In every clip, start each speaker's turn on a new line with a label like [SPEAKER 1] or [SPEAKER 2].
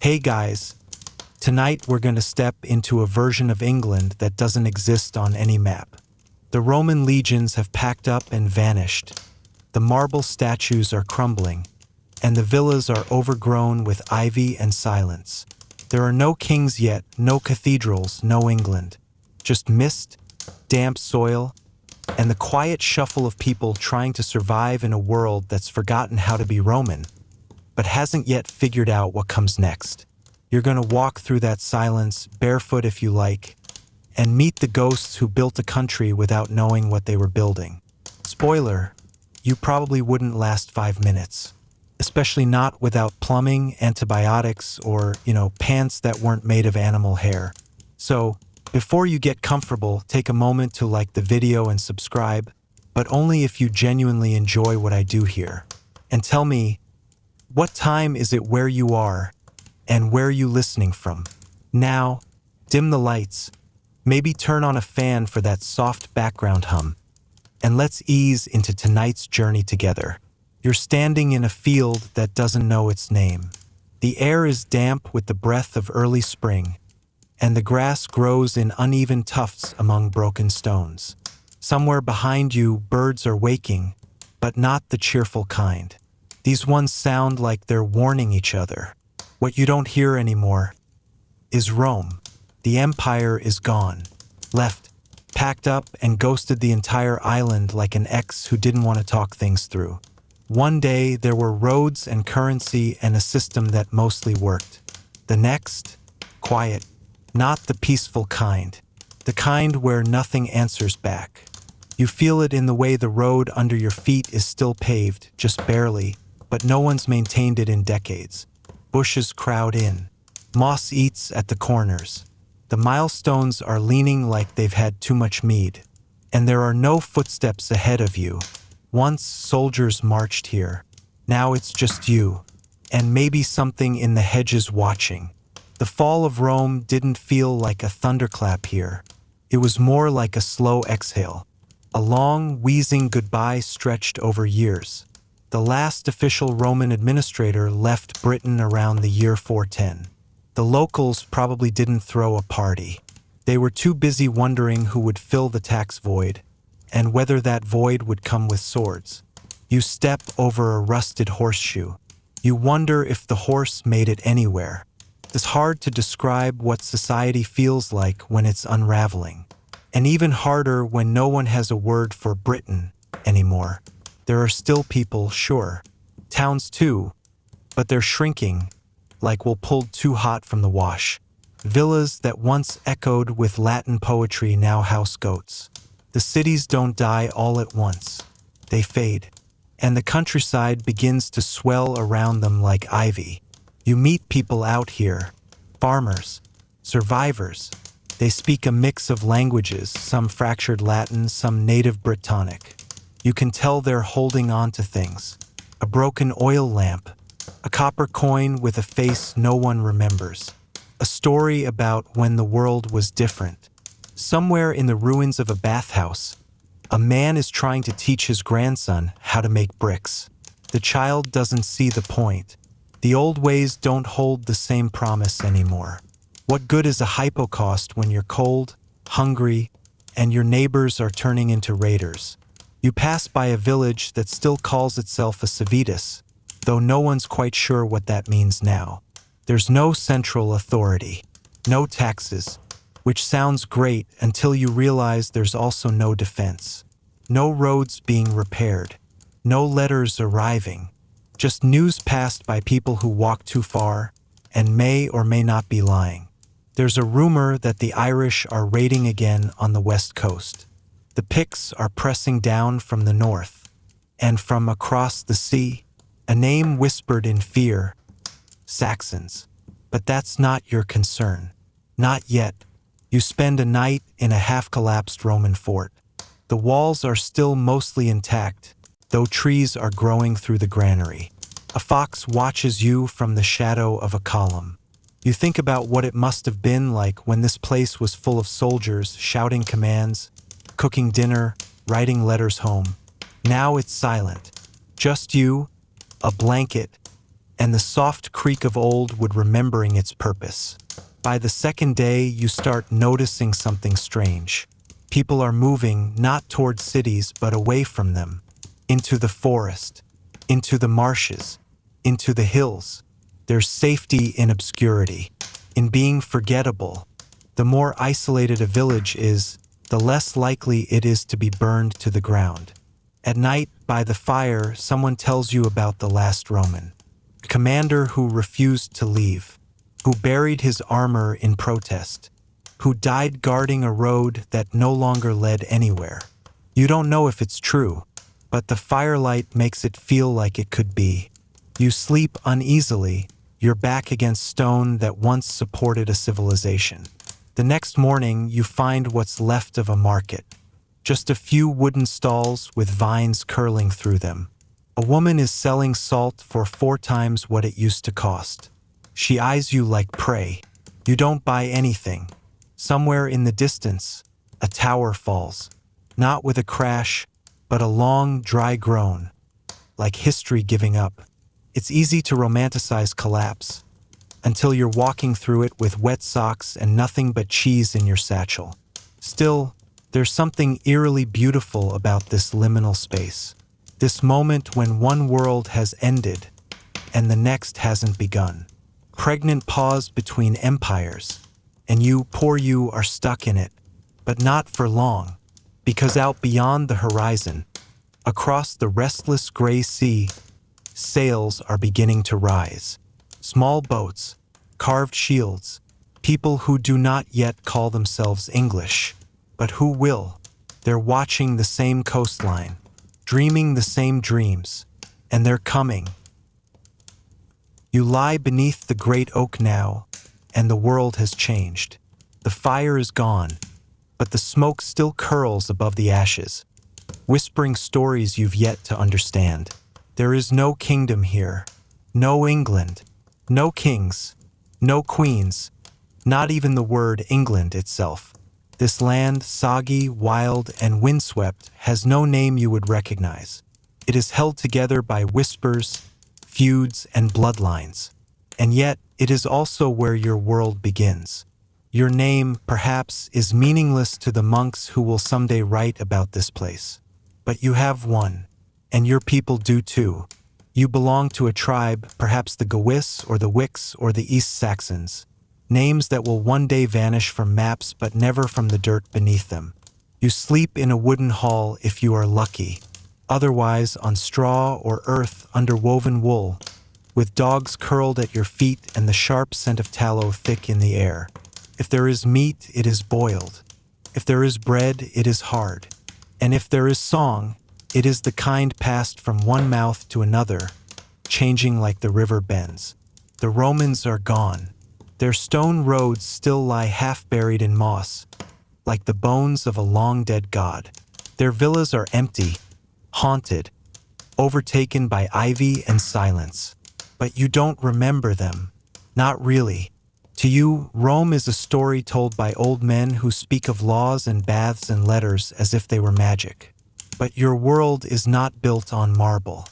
[SPEAKER 1] Hey guys, tonight we're going to step into a version of England that doesn't exist on any map. The Roman legions have packed up and vanished. The marble statues are crumbling, and the villas are overgrown with ivy and silence. There are no kings yet, no cathedrals, no England. Just mist, damp soil, and the quiet shuffle of people trying to survive in a world that's forgotten how to be Roman, but hasn't yet figured out what comes next. You're going to walk through that silence, barefoot if you like, and meet the ghosts who built a country without knowing what they were building. Spoiler, you probably wouldn't last 5 minutes, especially not without plumbing, antibiotics, or, pants that weren't made of animal hair. So, before you get comfortable, take a moment to like the video and subscribe, but only if you genuinely enjoy what I do here. And tell me, what time is it where you are, and where are you listening from? Now, dim the lights, maybe turn on a fan for that soft background hum, and let's ease into tonight's journey together. You're standing in a field that doesn't know its name. The air is damp with the breath of early spring, and the grass grows in uneven tufts among broken stones. Somewhere behind you, birds are waking, but not the cheerful kind. These ones sound like they're warning each other. What you don't hear anymore is Rome. The empire is gone, left, packed up, and ghosted the entire island like an ex who didn't want to talk things through. One day, there were roads and currency and a system that mostly worked. The next, quiet. Not the peaceful kind. The kind where nothing answers back. You feel it in the way the road under your feet is still paved, just barely, but no one's maintained it in decades. Bushes crowd in. Moss eats at the corners. The milestones are leaning like they've had too much mead. And there are no footsteps ahead of you. Once soldiers marched here. Now it's just you. And maybe something in the hedges watching. The fall of Rome didn't feel like a thunderclap here. It was more like a slow exhale. A long, wheezing goodbye stretched over years. The last official Roman administrator left Britain around the year 410. The locals probably didn't throw a party. They were too busy wondering who would fill the tax void, and whether that void would come with swords. You step over a rusted horseshoe. You wonder if the horse made it anywhere. It's hard to describe what society feels like when it's unraveling. And even harder when no one has a word for Britain anymore. There are still people, sure. Towns too. But they're shrinking, like we're pulled too hot from the wash. Villas that once echoed with Latin poetry now house goats. The cities don't die all at once. They fade. And the countryside begins to swell around them like ivy. You meet people out here, farmers, survivors. They speak a mix of languages, some fractured Latin, some native Brittonic. You can tell they're holding on to things. A broken oil lamp, a copper coin with a face no one remembers. A story about when the world was different. Somewhere in the ruins of a bathhouse, a man is trying to teach his grandson how to make bricks. The child doesn't see the point. The old ways don't hold the same promise anymore. What good is a hypocaust when you're cold, hungry, and your neighbors are turning into raiders? You pass by a village that still calls itself a civitas, though no one's quite sure what that means now. There's no central authority, no taxes, which sounds great until you realize there's also no defense. No roads being repaired, no letters arriving. Just news passed by people who walk too far and may or may not be lying. There's a rumor that the Irish are raiding again on the west coast. The Picts are pressing down from the north. And from across the sea, a name whispered in fear, Saxons. But that's not your concern. Not yet. You spend a night in a half-collapsed Roman fort. The walls are still mostly intact, though trees are growing through the granary. A fox watches you from the shadow of a column. You think about what it must have been like when this place was full of soldiers shouting commands, cooking dinner, writing letters home. Now it's silent. Just you, a blanket, and the soft creak of old wood remembering its purpose. By the second day, you start noticing something strange. People are moving not toward cities but away from them, into the forest, into the marshes, into the hills. There's safety in obscurity, in being forgettable. The more isolated a village is, the less likely it is to be burned to the ground. At night, by the fire, someone tells you about the last Roman commander who refused to leave, who buried his armor in protest, who died guarding a road that no longer led anywhere. You don't know if it's true, but the firelight makes it feel like it could be. You sleep uneasily, your back against stone that once supported a civilization. The next morning, you find what's left of a market. Just a few wooden stalls with vines curling through them. A woman is selling salt for 4 times what it used to cost. She eyes you like prey. You don't buy anything. Somewhere in the distance, a tower falls. Not with a crash, but a long, dry groan, like history giving up. It's easy to romanticize collapse, until you're walking through it with wet socks and nothing but cheese in your satchel. Still, there's something eerily beautiful about this liminal space. This moment when one world has ended and the next hasn't begun. Pregnant pause between empires, and you, poor you, are stuck in it, but not for long, because out beyond the horizon, across the restless gray sea, sails are beginning to rise. Small boats, carved shields, people who do not yet call themselves English, but who will. They're watching the same coastline, dreaming the same dreams, and they're coming. You lie beneath the great oak now, and the world has changed. The fire is gone, but the smoke still curls above the ashes, whispering stories you've yet to understand. There is no kingdom here, no England, no kings, no queens, not even the word England itself. This land, soggy, wild, and windswept, has no name you would recognize. It is held together by whispers, feuds, and bloodlines. And yet, it is also where your world begins. Your name, perhaps, is meaningless to the monks who will someday write about this place. But you have one, and your people do too. You belong to a tribe, perhaps the Gewis or the Wicks or the East Saxons, names that will one day vanish from maps but never from the dirt beneath them. You sleep in a wooden hall if you are lucky, otherwise on straw or earth under woven wool, with dogs curled at your feet and the sharp scent of tallow thick in the air. If there is meat, it is boiled. If there is bread, it is hard. And if there is song, it is the kind passed from one mouth to another, changing like the river bends. The Romans are gone. Their stone roads still lie half-buried in moss, like the bones of a long-dead god. Their villas are empty, haunted, overtaken by ivy and silence. But you don't remember them. Not really. To you, Rome is a story told by old men who speak of laws and baths and letters as if they were magic. But your world is not built on marble.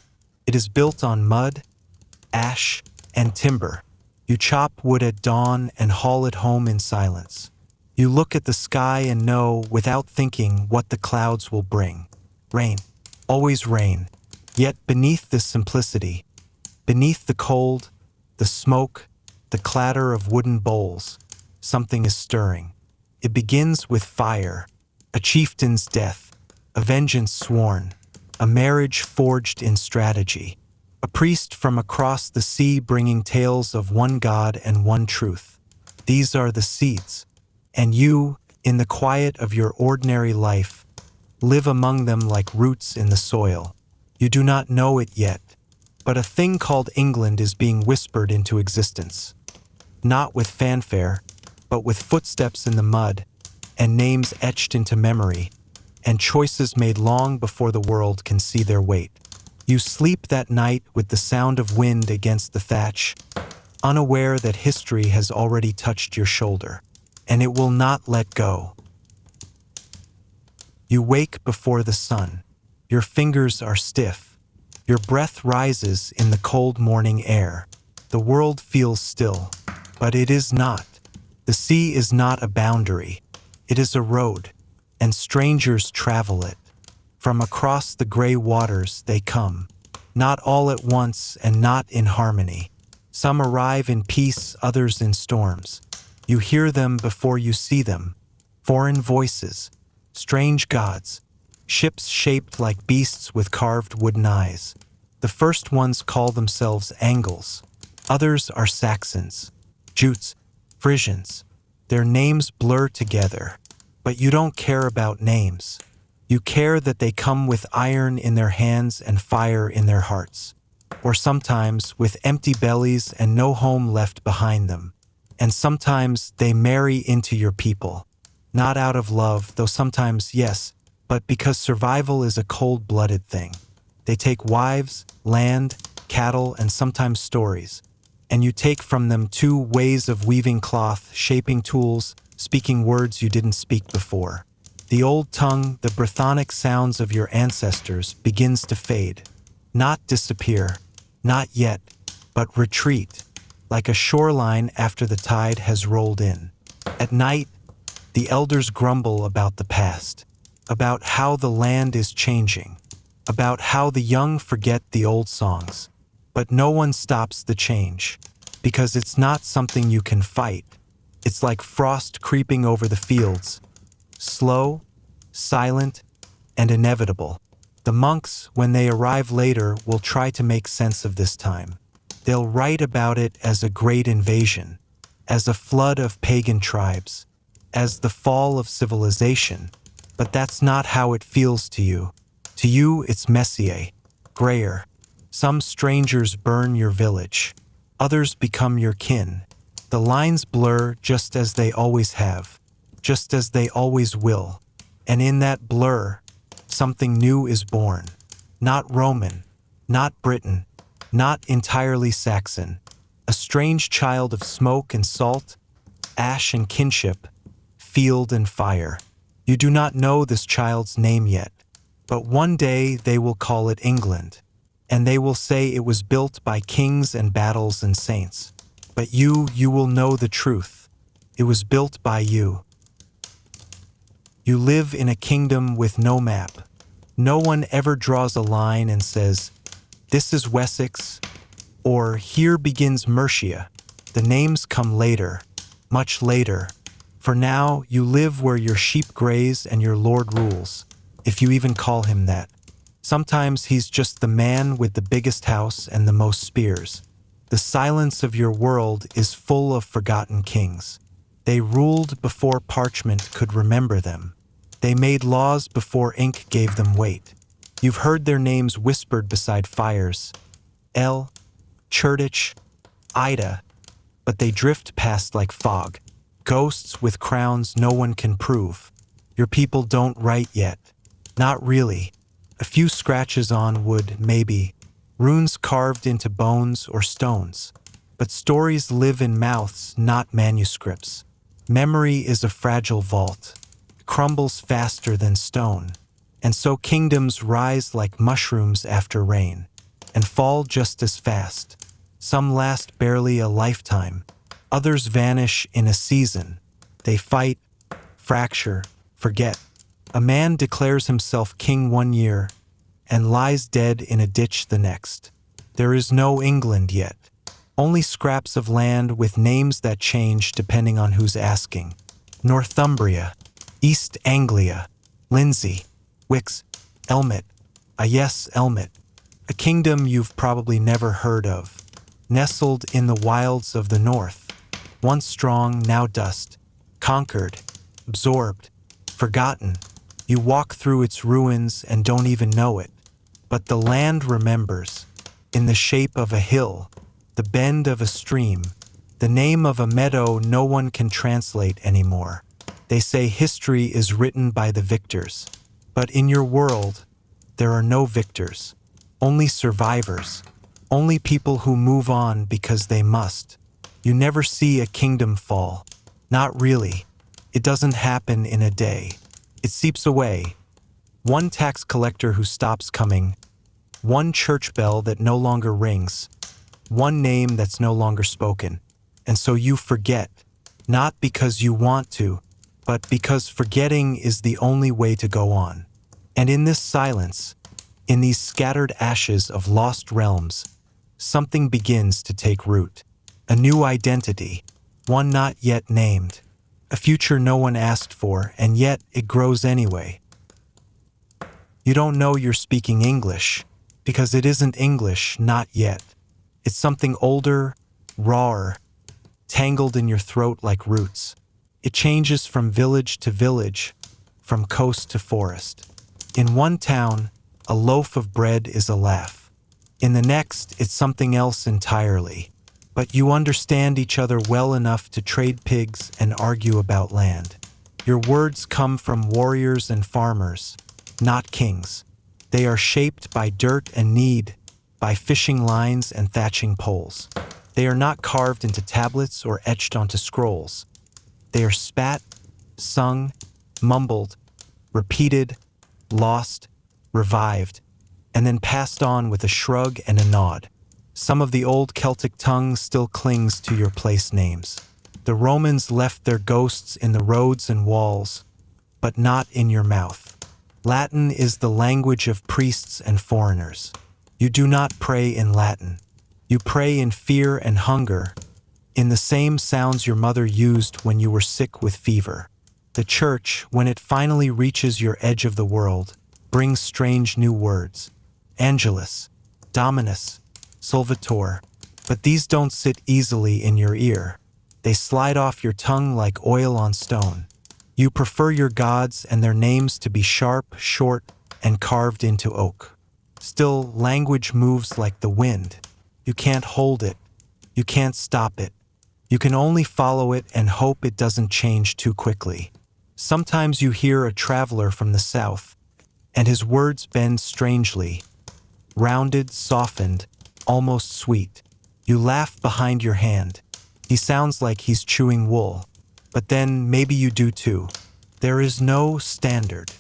[SPEAKER 1] It is built on mud, ash, and timber. You chop wood at dawn and haul it home in silence. You look at the sky and know, without thinking, what the clouds will bring. Rain. Always rain. Yet beneath this simplicity, beneath the cold, the smoke, the clatter of wooden bowls, something is stirring. It begins with fire, a chieftain's death, a vengeance sworn, a marriage forged in strategy, a priest from across the sea bringing tales of one God and one truth. These are the seeds, and you, in the quiet of your ordinary life, live among them like roots in the soil. You do not know it yet, but a thing called England is being whispered into existence. Not with fanfare, but with footsteps in the mud, and names etched into memory, and choices made long before the world can see their weight. You sleep that night with the sound of wind against the thatch, unaware that history has already touched your shoulder, and it will not let go. You wake before the sun. Your fingers are stiff. Your breath rises in the cold morning air. The world feels still, but it is not. The sea is not a boundary. It is a road, and strangers travel it. From across the gray waters they come, not all at once and not in harmony. Some arrive in peace, others in storms. You hear them before you see them. Foreign voices, strange gods, ships shaped like beasts with carved wooden eyes. The first ones call themselves Angles. Others are Saxons, Jutes, Frisians. Their names blur together, but you don't care about names. You care that they come with iron in their hands and fire in their hearts, or sometimes with empty bellies and no home left behind them. And sometimes they marry into your people, not out of love, though sometimes yes, but because survival is a cold-blooded thing. They take wives, land, cattle, and sometimes stories, and you take from them two ways of weaving cloth, shaping tools, speaking words you didn't speak before. The old tongue, the Brythonic sounds of your ancestors, begins to fade. Not disappear, not yet, but retreat, like a shoreline after the tide has rolled in. At night, the elders grumble about the past, about how the land is changing, about how the young forget the old songs. But no one stops the change, because it's not something you can fight. It's like frost creeping over the fields, slow, silent, and inevitable. The monks, when they arrive later, will try to make sense of this time. They'll write about it as a great invasion, as a flood of pagan tribes, as the fall of civilization. But that's not how it feels to you. To you, it's messier, grayer. Some strangers burn your village. Others become your kin. The lines blur just as they always have, just as they always will. And in that blur, something new is born. Not Roman, not Briton, not entirely Saxon. A strange child of smoke and salt, ash and kinship, field and fire. You do not know this child's name yet, but one day they will call it England, and they will say it was built by kings and battles and saints. But you will know the truth. It was built by you. You live in a kingdom with no map. No one ever draws a line and says, "This is Wessex," or "Here begins Mercia." The names come later, much later. For now, you live where your sheep graze and your lord rules, if you even call him that. Sometimes he's just the man with the biggest house and the most spears. The silence of your world is full of forgotten kings. They ruled before parchment could remember them. They made laws before ink gave them weight. You've heard their names whispered beside fires. El, Cherdich, Ida, but they drift past like fog. Ghosts with crowns no one can prove. Your people don't write yet. Not really. A few scratches on wood, maybe. Runes carved into bones or stones. But stories live in mouths, not manuscripts. Memory is a fragile vault. It crumbles faster than stone. And so kingdoms rise like mushrooms after rain, and fall just as fast. Some last barely a lifetime. Others vanish in a season. They fight, fracture, forget. A man declares himself king one year and lies dead in a ditch the next. There is no England yet. Only scraps of land with names that change depending on who's asking. Northumbria, East Anglia, Lindsey, Wix, Elmet. Yes, Elmet. A kingdom you've probably never heard of. Nestled in the wilds of the north. Once strong, now dust. Conquered, absorbed, forgotten. You walk through its ruins and don't even know it. But the land remembers. In the shape of a hill, the bend of a stream, the name of a meadow no one can translate anymore. They say history is written by the victors. But in your world, there are no victors. Only survivors. Only people who move on because they must. You never see a kingdom fall. Not really. It doesn't happen in a day. It seeps away. One tax collector who stops coming. One church bell that no longer rings. one name that's no longer spoken. And so you forget, not because you want to, but because forgetting is the only way to go on. And in this silence, in these scattered ashes of lost realms, something begins to take root. A new identity, one not yet named, a future no one asked for, and yet it grows anyway. You don't know you're speaking English, because it isn't English, not yet. It's something older, rawer, tangled in your throat like roots. It changes from village to village, from coast to forest. In one town, a loaf of bread is a laugh. In the next, it's something else entirely. But you understand each other well enough to trade pigs and argue about land. Your words come from warriors and farmers, not kings. They are shaped by dirt and need, by fishing lines and thatching poles. They are not carved into tablets or etched onto scrolls. They are spat, sung, mumbled, repeated, lost, revived, and then passed on with a shrug and a nod. Some of the old Celtic tongue still clings to your place names. The Romans left their ghosts in the roads and walls, but not in your mouth. Latin is the language of priests and foreigners. You do not pray in Latin. You pray in fear and hunger, in the same sounds your mother used when you were sick with fever. The church, when it finally reaches your edge of the world, brings strange new words. Angelus, Dominus, Solvitor. But these don't sit easily in your ear. They slide off your tongue like oil on stone. You prefer your gods and their names to be sharp, short, and carved into oak. Still, language moves like the wind. You can't hold it. You can't stop it. You can only follow it and hope it doesn't change too quickly. Sometimes you hear a traveler from the south, and his words bend strangely, rounded, softened, almost sweet. You laugh behind your hand. He sounds like he's chewing wool. But then maybe you do too. There is no standard,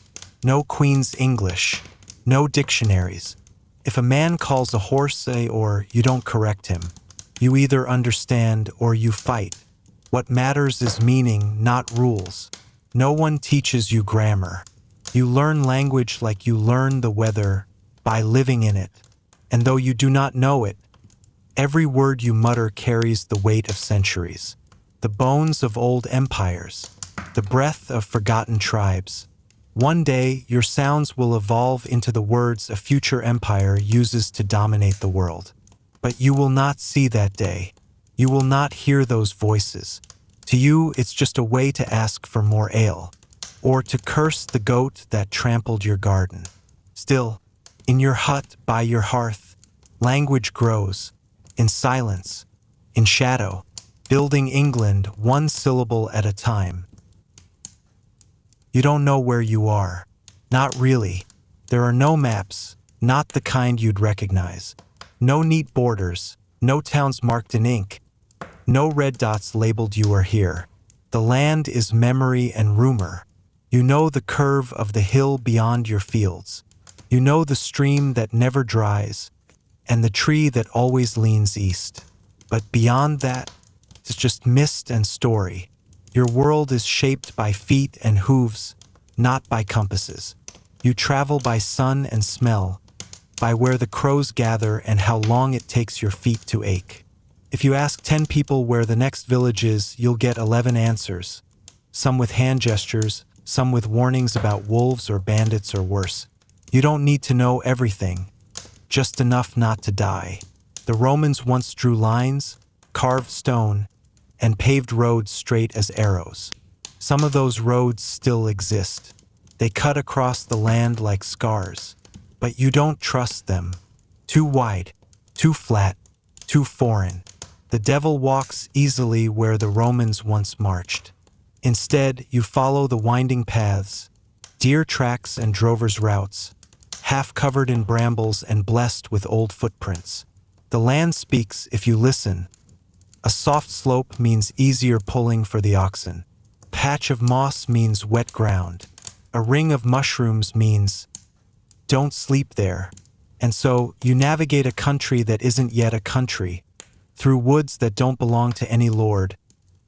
[SPEAKER 1] no Queen's English, no dictionaries. If a man calls a horse a or you don't correct him. You either understand or you fight. What matters is meaning, not rules. No one teaches you grammar. You learn language like you learn the weather, by living in it. And though you do not know it, every word you mutter carries the weight of centuries. The bones of old empires, the breath of forgotten tribes. One day, your sounds will evolve into the words a future empire uses to dominate the world. But you will not see that day. You will not hear those voices. To you, it's just a way to ask for more ale, or to curse the goat that trampled your garden. Still, in your hut by your hearth, language grows, in silence, in shadow, building England one syllable at a time. You don't know where you are. Not really. There are no maps, not the kind you'd recognize. No neat borders, no towns marked in ink, no red dots labeled you are here. The land is memory and rumor. You know the curve of the hill beyond your fields. You know the stream that never dries, and the tree that always leans east. But beyond that, it's just mist and story. Your world is shaped by feet and hooves, not by compasses. You travel by sun and smell, by where the crows gather and how long it takes your feet to ache. If you ask 10 people where the next village is, you'll get 11 answers. Some with hand gestures, some with warnings about wolves or bandits or worse. You don't need to know everything, just enough not to die. The Romans once drew lines, carved stone, and paved roads straight as arrows. Some of those roads still exist. They cut across the land like scars. But you don't trust them. Too wide, too flat, too foreign. The devil walks easily where the Romans once marched. Instead, you follow the winding paths, deer tracks and drovers' routes, half covered in brambles and blessed with old footprints. The land speaks if you listen. A soft slope means easier pulling for the oxen. A patch of moss means wet ground. A ring of mushrooms means don't sleep there. And so you navigate a country that isn't yet a country, through woods that don't belong to any lord,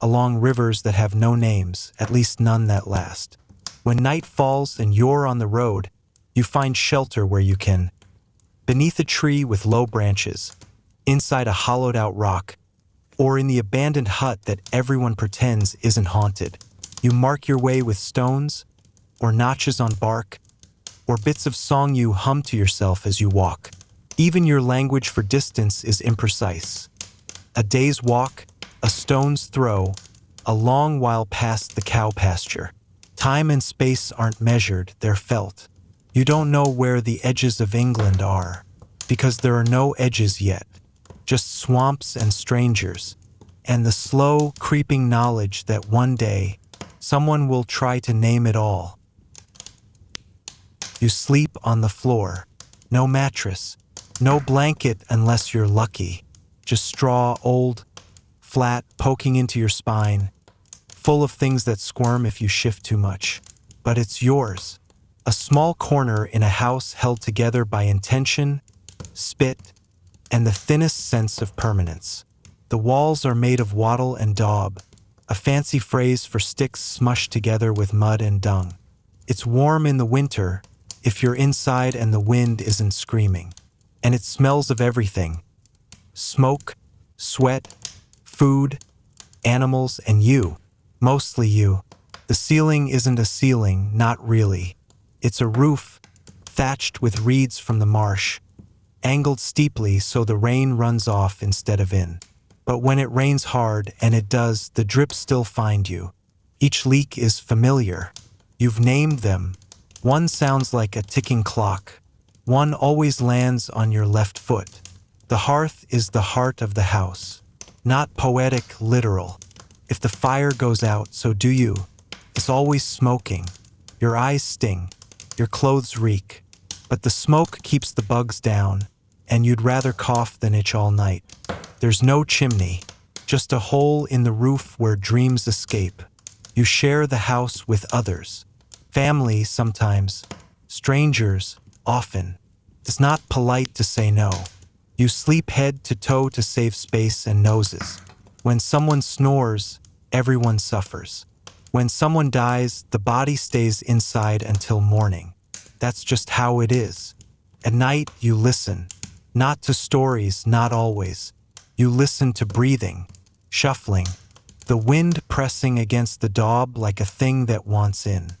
[SPEAKER 1] along rivers that have no names, at least none that last. When night falls and you're on the road, you find shelter where you can. Beneath a tree with low branches, inside a hollowed-out rock, or in the abandoned hut that everyone pretends isn't haunted. You mark your way with stones, or notches on bark, or bits of song you hum to yourself as you walk. Even your language for distance is imprecise. A day's walk, a stone's throw, a long while past the cow pasture. Time and space aren't measured, they're felt. You don't know where the edges of England are, because there are no edges yet, just swamps and strangers, and the slow, creeping knowledge that one day, someone will try to name it all. You sleep on the floor, no mattress, no blanket unless you're lucky, just straw, old, flat, poking into your spine, full of things that squirm if you shift too much. But it's yours, a small corner in a house held together by intention, spit, and the thinnest sense of permanence. The walls are made of wattle and daub, a fancy phrase for sticks smushed together with mud and dung. It's warm in the winter, if you're inside and the wind isn't screaming. And it smells of everything. Smoke, sweat, food, animals, and you. Mostly you. The ceiling isn't a ceiling, not really. It's a roof, thatched with reeds from the marsh, angled steeply so the rain runs off instead of in. But when it rains hard, and it does, the drips still find you. Each leak is familiar. You've named them. One sounds like a ticking clock. One always lands on your left foot. The hearth is the heart of the house. Not poetic, literal. If the fire goes out, so do you. It's always smoking. Your eyes sting. Your clothes reek. But the smoke keeps the bugs down, and you'd rather cough than itch all night. There's no chimney, just a hole in the roof where dreams escape. You share the house with others. Family sometimes, strangers often. It's not polite to say no. You sleep head to toe to save space and noses. When someone snores, everyone suffers. When someone dies, the body stays inside until morning. That's just how it is. At night, you listen. Not to stories, not always. You listen to breathing, shuffling, the wind pressing against the daub like a thing that wants in.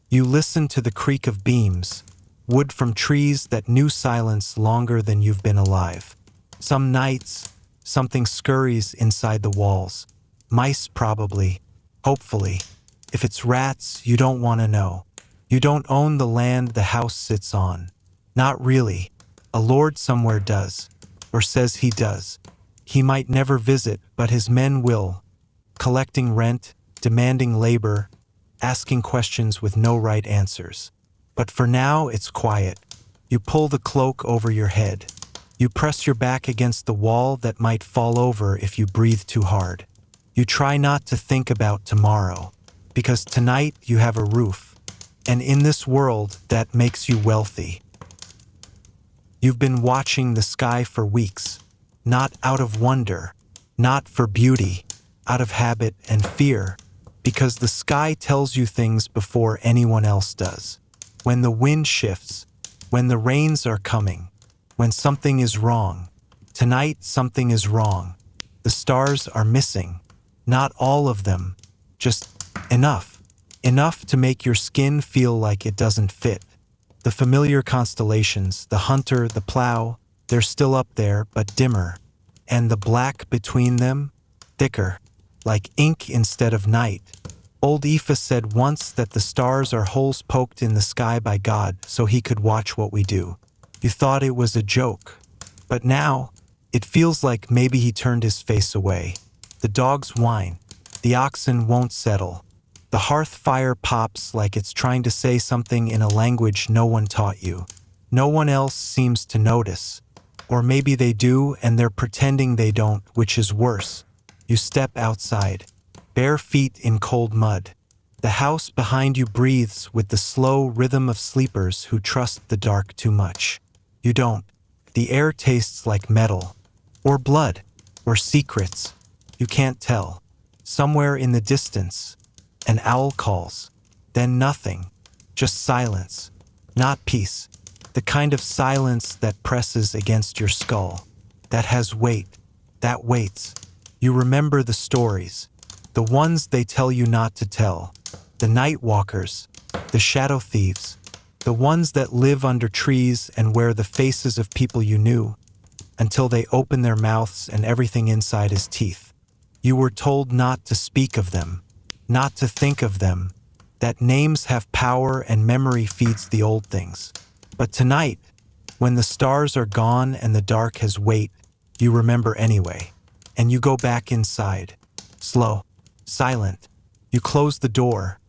[SPEAKER 1] You listen to the creak of beams, wood from trees that knew silence longer than you've been alive. Some nights, something scurries inside the walls. Mice probably, hopefully. If it's rats, you don't want to know. You don't own the land the house sits on. Not really. A lord somewhere does, or says he does. He might never visit, but his men will, collecting rent, demanding labor, asking questions with no right answers. But for now, it's quiet. You pull the cloak over your head. You press your back against the wall that might fall over if you breathe too hard. You try not to think about tomorrow, because tonight you have a roof, and in this world that makes you wealthy. You've been watching the sky for weeks, not out of wonder, not for beauty, out of habit and fear, because the sky tells you things before anyone else does. When the wind shifts, when the rains are coming, when something is wrong. Tonight something is wrong. The stars are missing. Not all of them, just enough. Enough to make your skin feel like it doesn't fit. The familiar constellations, the hunter, the plow, they're still up there, but dimmer. And the black between them, thicker, like ink instead of night. Old Aoife said once that the stars are holes poked in the sky by God so he could watch what we do. You thought it was a joke. But now, it feels like maybe he turned his face away. The dogs whine. The oxen won't settle. The hearth fire pops like it's trying to say something in a language no one taught you. No one else seems to notice. Or maybe they do and they're pretending they don't, which is worse. You step outside, bare feet in cold mud. The house behind you breathes with the slow rhythm of sleepers who trust the dark too much. You don't. The air tastes like metal. Or blood. Or secrets? You can't tell. Somewhere in the distance, an owl calls. Then nothing. Just silence. Not peace. The kind of silence that presses against your skull. That has weight. That waits. You remember the stories. The ones they tell you not to tell. The night walkers. The shadow thieves. The ones that live under trees and wear the faces of people you knew, until they open their mouths and everything inside is teeth. You were told not to speak of them, not to think of them, that names have power and memory feeds the old things. But tonight, when the stars are gone and the dark has weight, you remember anyway, and you go back inside. Slow, silent. You close the door.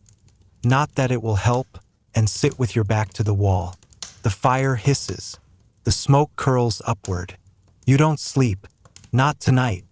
[SPEAKER 1] Not that it will help, and sit with your back to the wall. The fire hisses. The smoke curls upward. You don't sleep. Not tonight.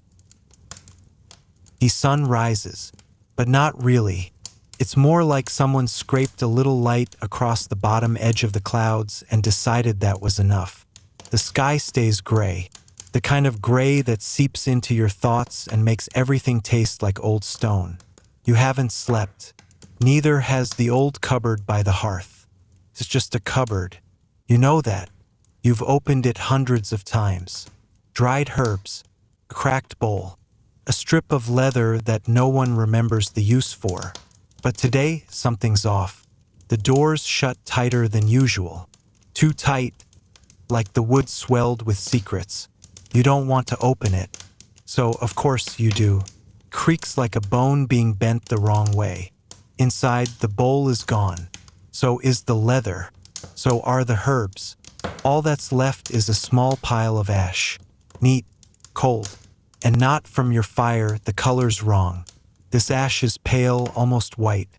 [SPEAKER 1] The sun rises, but not really. It's more like someone scraped a little light across the bottom edge of the clouds and decided that was enough. The sky stays gray, the kind of gray that seeps into your thoughts and makes everything taste like old stone. You haven't slept. Neither has the old cupboard by the hearth. It's just a cupboard. You know that. You've opened it hundreds of times. Dried herbs, a cracked bowl, a strip of leather that no one remembers the use for. But today, something's off. The door's shut tighter than usual. Too tight, like the wood swelled with secrets. You don't want to open it. So, of course, you do. Creaks like a bone being bent the wrong way. Inside, the bowl is gone. So is the leather. So are the herbs. All that's left is a small pile of ash. Neat, cold, and not from your fire. The color's wrong. This ash is pale, almost white,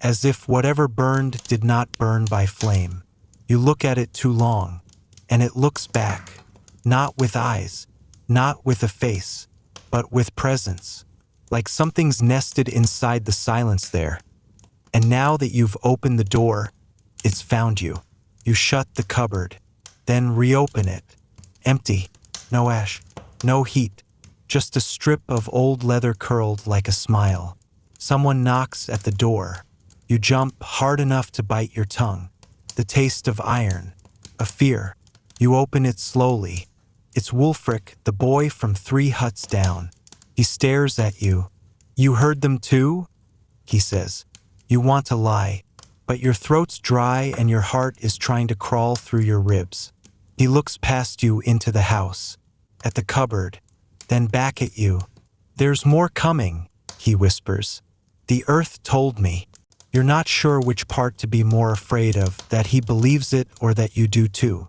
[SPEAKER 1] as if whatever burned did not burn by flame. You look at it too long, and it looks back, not with eyes, not with a face, but with presence, like something's nested inside the silence there. And now that you've opened the door, it's found you. You shut the cupboard, then reopen it. Empty. No ash. No heat. Just a strip of old leather curled like a smile. Someone knocks at the door. You jump hard enough to bite your tongue. The taste of iron. Of fear. You open it slowly. It's Wulfric, the boy from 3 huts down. He stares at you. You heard them too? He says. You want to lie, but your throat's dry and your heart is trying to crawl through your ribs. He looks past you into the house, at the cupboard, then back at you. There's more coming, he whispers. The earth told me. You're not sure which part to be more afraid of, that he believes it or that you do too.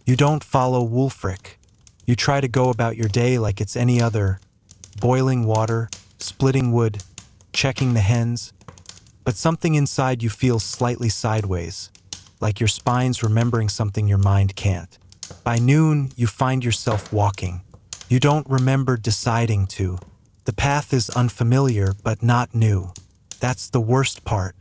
[SPEAKER 1] You don't follow Wulfric. You try to go about your day like it's any other. Boiling water, splitting wood, checking the hens. But something inside you feels slightly sideways, like your spine's remembering something your mind can't. By noon, you find yourself walking. You don't remember deciding to. The path is unfamiliar, but not new. That's the worst part.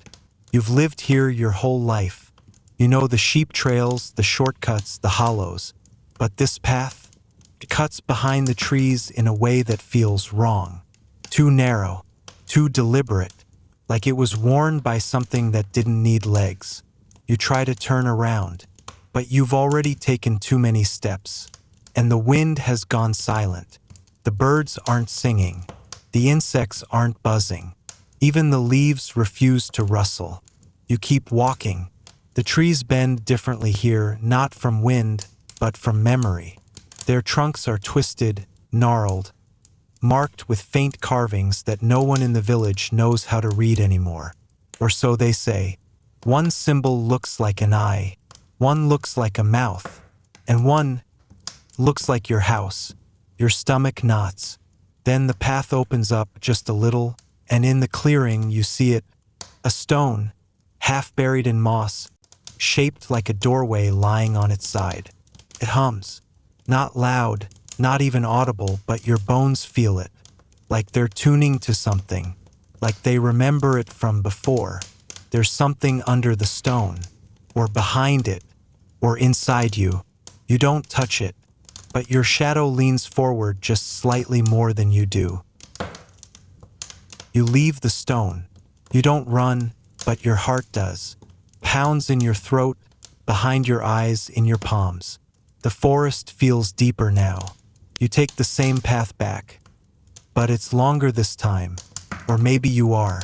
[SPEAKER 1] You've lived here your whole life. You know the sheep trails, the shortcuts, the hollows. But this path, it cuts behind the trees in a way that feels wrong. Too narrow, too deliberate, like it was worn by something that didn't need legs. You try to turn around, but you've already taken too many steps. And the wind has gone silent. The birds aren't singing. The insects aren't buzzing. Even the leaves refuse to rustle. You keep walking. The trees bend differently here, not from wind, but from memory. Their trunks are twisted, gnarled, marked with faint carvings that no one in the village knows how to read anymore. Or so they say. One symbol looks like an eye, one looks like a mouth, and one looks like your house. Your stomach knots. Then the path opens up just a little, and in the clearing you see it, a stone, half buried in moss, shaped like a doorway lying on its side. It hums, not loud, not even audible, but your bones feel it, like they're tuning to something, like they remember it from before. There's something under the stone, or behind it, or inside you. You don't touch it. but your shadow leans forward just slightly more than you do. You leave the stone. You don't run, but your heart does. Pounds in your throat, behind your eyes, in your palms. The forest feels deeper now. You take the same path back. But it's longer this time. Or maybe you are.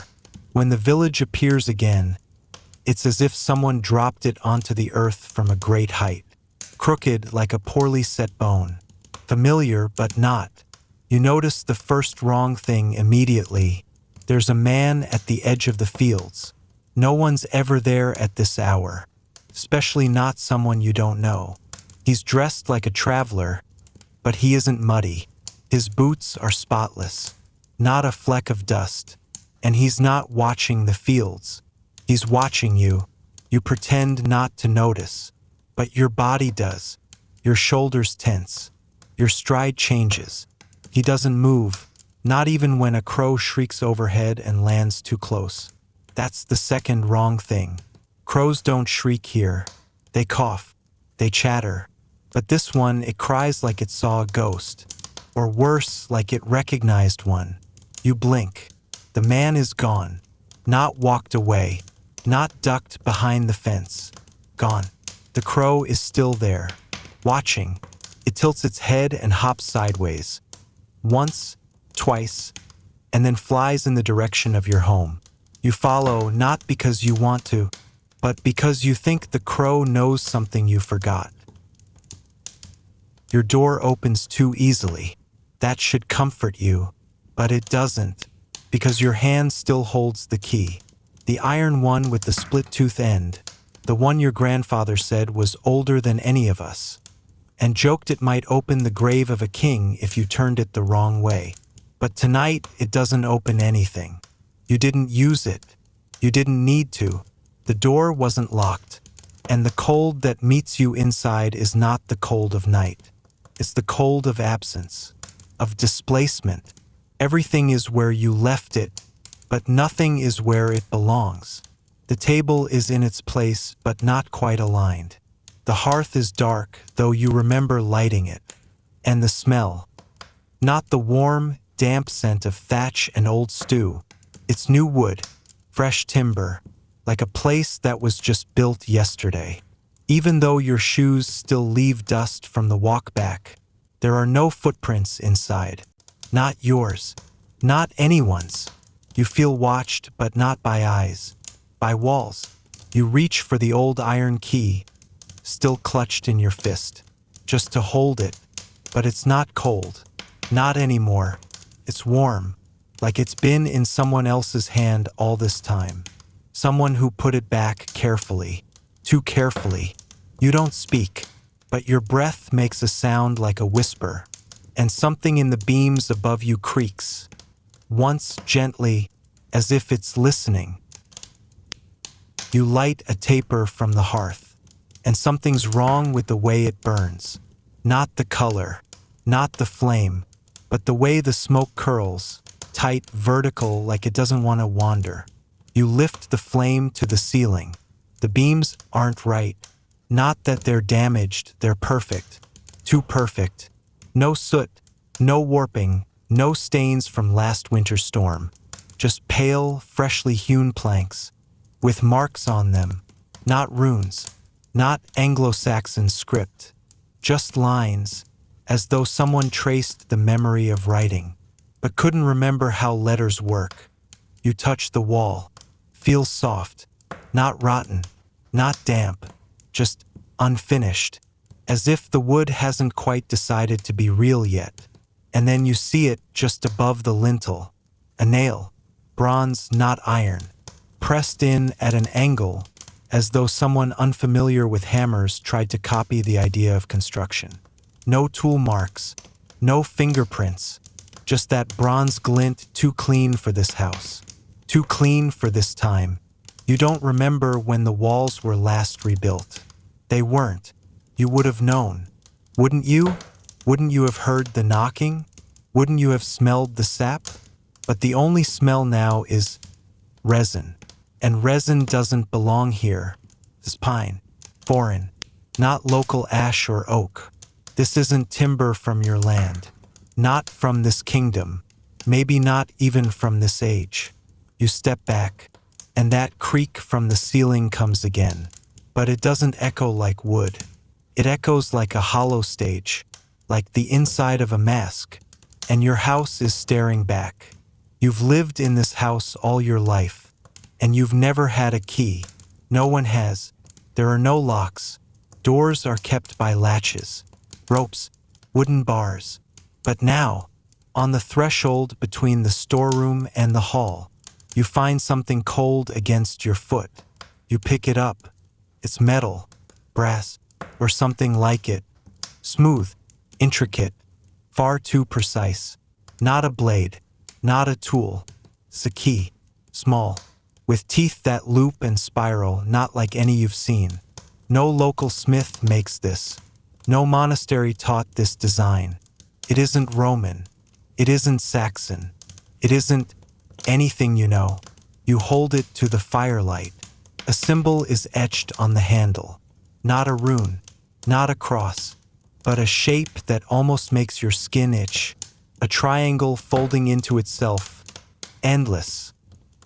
[SPEAKER 1] When the village appears again, it's as if someone dropped it onto the earth from a great height. Crooked like a poorly set bone. Familiar, but not. You notice the first wrong thing immediately. There's a man at the edge of the fields. No one's ever there at this hour. Especially not someone you don't know. He's dressed like a traveler, but he isn't muddy. His boots are spotless. Not a fleck of dust. And he's not watching the fields. He's watching you. You pretend not to notice. But your body does. Your shoulders tense. Your stride changes. He doesn't move, not even when a crow shrieks overhead and lands too close. That's the second wrong thing. Crows don't shriek here. They cough. They chatter. But this one, it cries like it saw a ghost. Or worse, like it recognized one. You blink. The man is gone. Not walked away. Not ducked behind the fence. Gone. The crow is still there. Watching. It tilts its head and hops sideways. Once, twice, and then flies in the direction of your home. You follow not because you want to, but because you think the crow knows something you forgot. Your door opens too easily. That should comfort you, but it doesn't, because your hand still holds the key. The iron one with the split-tooth end, the one your grandfather said was older than any of us, and joked it might open the grave of a king if you turned it the wrong way. But tonight, it doesn't open anything. You didn't use it. You didn't need to. The door wasn't locked. And the cold that meets you inside is not the cold of night. It's the cold of absence, of displacement. Everything is where you left it, but nothing is where it belongs. The table is in its place, but not quite aligned. The hearth is dark, though you remember lighting it. And the smell. Not the warm, damp scent of thatch and old stew. It's new wood, fresh timber, like a place that was just built yesterday. Even though your shoes still leave dust from the walk back, there are no footprints inside. Not yours. Not anyone's. You feel watched, but not by eyes. By walls. You reach for the old iron key, still clutched in your fist, just to hold it. But it's not cold. Not anymore. It's warm, like it's been in someone else's hand all this time. Someone who put it back carefully. Too carefully. You don't speak, but your breath makes a sound like a whisper, and something in the beams above you creaks. Once gently, as if it's listening. You light a taper from the hearth, and something's wrong with the way it burns. Not the color, not the flame, but the way the smoke curls, tight, vertical, like it doesn't want to wander. You lift the flame to the ceiling. The beams aren't right. Not that they're damaged, they're perfect. Too perfect. No soot, no warping, no stains from last winter's storm. Just pale, freshly hewn planks, with marks on them. Not runes, not Anglo-Saxon script. Just lines, as though someone traced the memory of writing, but couldn't remember how letters work. You touch the wall. Feels soft, not rotten, not damp, just unfinished, as if the wood hasn't quite decided to be real yet. And then you see it just above the lintel, a nail, bronze, not iron, pressed in at an angle, as though someone unfamiliar with hammers tried to copy the idea of construction. No tool marks, no fingerprints, just that bronze glint too clean for this house. Too clean for this time. You don't remember when the walls were last rebuilt. They weren't. You would have known. Wouldn't you? Wouldn't you have heard the knocking? Wouldn't you have smelled the sap? But the only smell now is resin. And resin doesn't belong here. This pine. Foreign. Not local ash or oak. This isn't timber from your land. Not from this kingdom. Maybe not even from this age. You step back, and that creak from the ceiling comes again. But it doesn't echo like wood. It echoes like a hollow stage, like the inside of a mask, and your house is staring back. You've lived in this house all your life, and you've never had a key. No one has. There are no locks. Doors are kept by latches, ropes, wooden bars. But now, on the threshold between the storeroom and the hall, you find something cold against your foot. You pick it up. It's metal, brass, or something like it. Smooth, intricate, far too precise. Not a blade, not a tool. It's a key, small, with teeth that loop and spiral, not like any you've seen. No local smith makes this. No monastery taught this design. It isn't Roman. It isn't Saxon. It isn't anything you know. You hold it to the firelight. A symbol is etched on the handle. Not a rune, not a cross, but a shape that almost makes your skin itch. A triangle folding into itself, endless,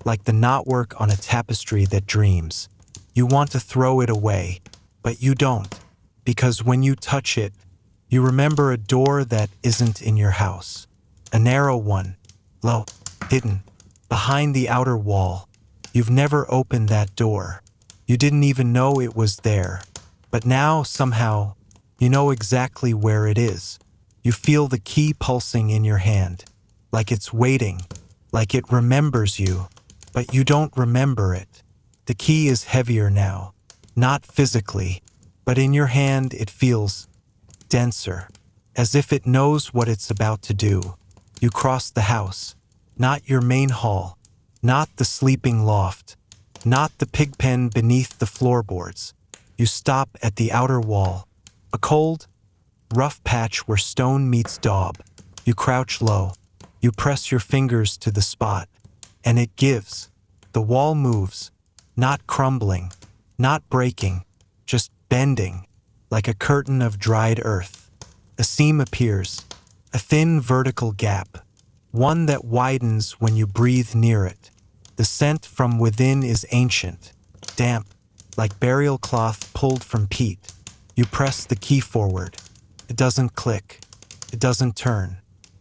[SPEAKER 1] like the knotwork on a tapestry that dreams. You want to throw it away, but you don't, because when you touch it, you remember a door that isn't in your house. A narrow one, low, hidden, behind the outer wall. You've never opened that door. You didn't even know it was there. But now, somehow, you know exactly where it is. You feel the key pulsing in your hand, like it's waiting, like it remembers you, but you don't remember it. The key is heavier now, not physically, but in your hand it feels denser, as if it knows what it's about to do. You cross the house, not your main hall, not the sleeping loft, not the pig pen beneath the floorboards. You stop at the outer wall, a cold, rough patch where stone meets daub. You crouch low. You press your fingers to the spot, and it gives. The wall moves, not crumbling, not breaking, just bending, like a curtain of dried earth. A seam appears, a thin vertical gap, one that widens when you breathe near it. The scent from within is ancient, damp, like burial cloth pulled from peat. You press the key forward. It doesn't click. It doesn't turn.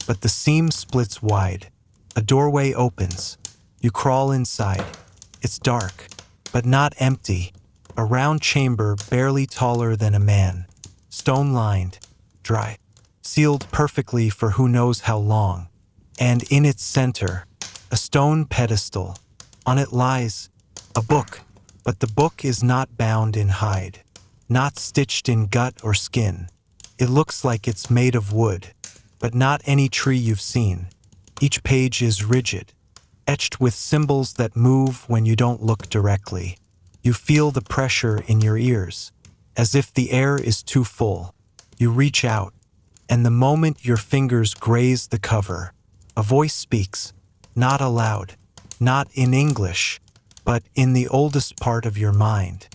[SPEAKER 1] But the seam splits wide. A doorway opens. You crawl inside. It's dark, but not empty. A round chamber barely taller than a man. Stone-lined, dry, sealed perfectly for who knows how long. And in its center, a stone pedestal. On it lies a book. But the book is not bound in hide, not stitched in gut or skin. It looks like it's made of wood, but not any tree you've seen. Each page is rigid, etched with symbols that move when you don't look directly. You feel the pressure in your ears, as if the air is too full. You reach out, and the moment your fingers graze the cover, a voice speaks, not aloud, not in English, but in the oldest part of your mind.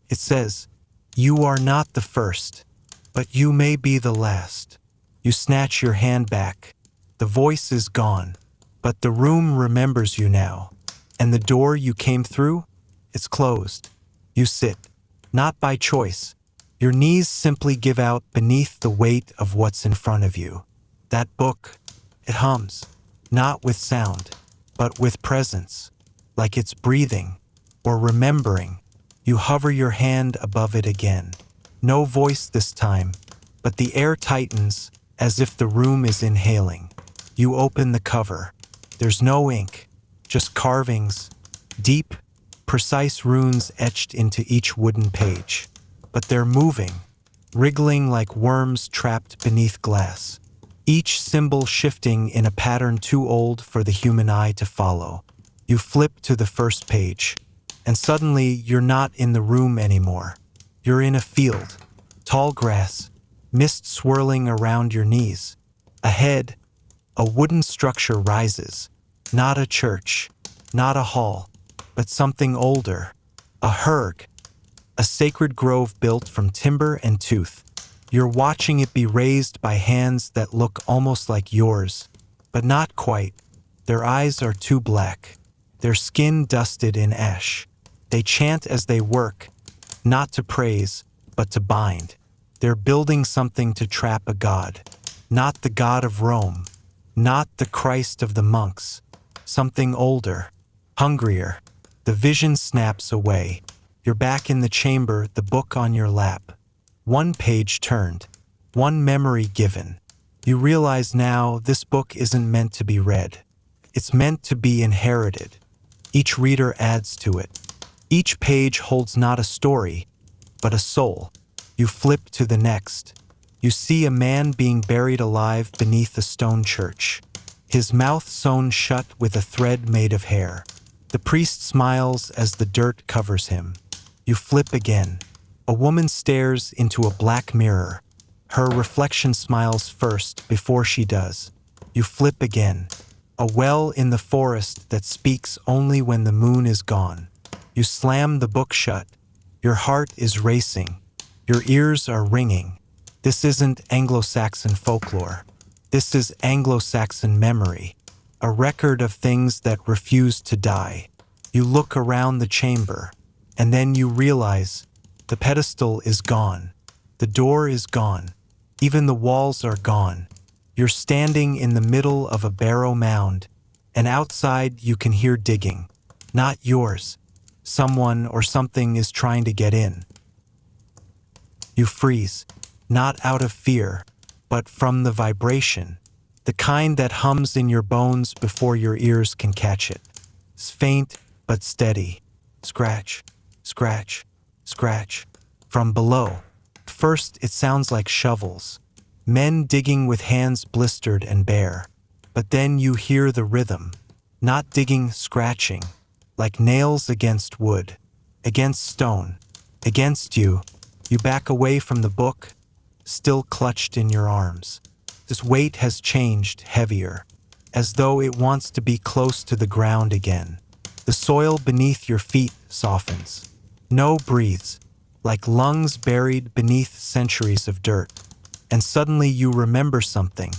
[SPEAKER 1] It says, "You are not the first, but you may be the last." You snatch your hand back. The voice is gone, but the room remembers you now. And the door you came through? It's closed. You sit, not by choice. Your knees simply give out beneath the weight of what's in front of you. That book, it hums, not with sound, but with presence. Like it's breathing, or remembering. You hover your hand above it again. No voice this time, but the air tightens as if the room is inhaling. You open the cover. There's no ink, just carvings, deep, precise runes etched into each wooden page. But they're moving, wriggling like worms trapped beneath glass. Each symbol shifting in a pattern too old for the human eye to follow. You flip to the first page, and suddenly you're not in the room anymore. You're in a field, tall grass, mist swirling around your knees. Ahead, a wooden structure rises. Not a church, not a hall, but something older. A herg, a sacred grove built from timber and tooth. You're watching it be raised by hands that look almost like yours, but not quite. Their eyes are too black, their skin dusted in ash. They chant as they work, not to praise, but to bind. They're building something to trap a god. Not the god of Rome, not the Christ of the monks. Something older, hungrier. The vision snaps away. You're back in the chamber, the book on your lap. One page turned, one memory given. You realize now this book isn't meant to be read. It's meant to be inherited. Each reader adds to it. Each page holds not a story, but a soul. You flip to the next. You see a man being buried alive beneath a stone church. His mouth sewn shut with a thread made of hair. The priest smiles as the dirt covers him. You flip again. A woman stares into a black mirror. Her reflection smiles first before she does. You flip again. A well in the forest that speaks only when the moon is gone. You slam the book shut. Your heart is racing. Your ears are ringing. This isn't Anglo-Saxon folklore. This is Anglo-Saxon memory, a record of things that refuse to die. You look around the chamber, and then you realize the pedestal is gone. The door is gone. Even the walls are gone. You're standing in the middle of a barrow mound, and outside you can hear digging. Not yours. Someone or something is trying to get in. You freeze, not out of fear, but from the vibration, the kind that hums in your bones before your ears can catch it. It's faint but steady. Scratch, scratch, scratch. From below. First it sounds like shovels, men digging with hands blistered and bare. But then you hear the rhythm, not digging, scratching, like nails against wood, against stone, against you. You back away from the book, still clutched in your arms. This weight has changed, heavier, as though it wants to be close to the ground again. The soil beneath your feet softens. No breathes, like lungs buried beneath centuries of dirt. And suddenly you remember something,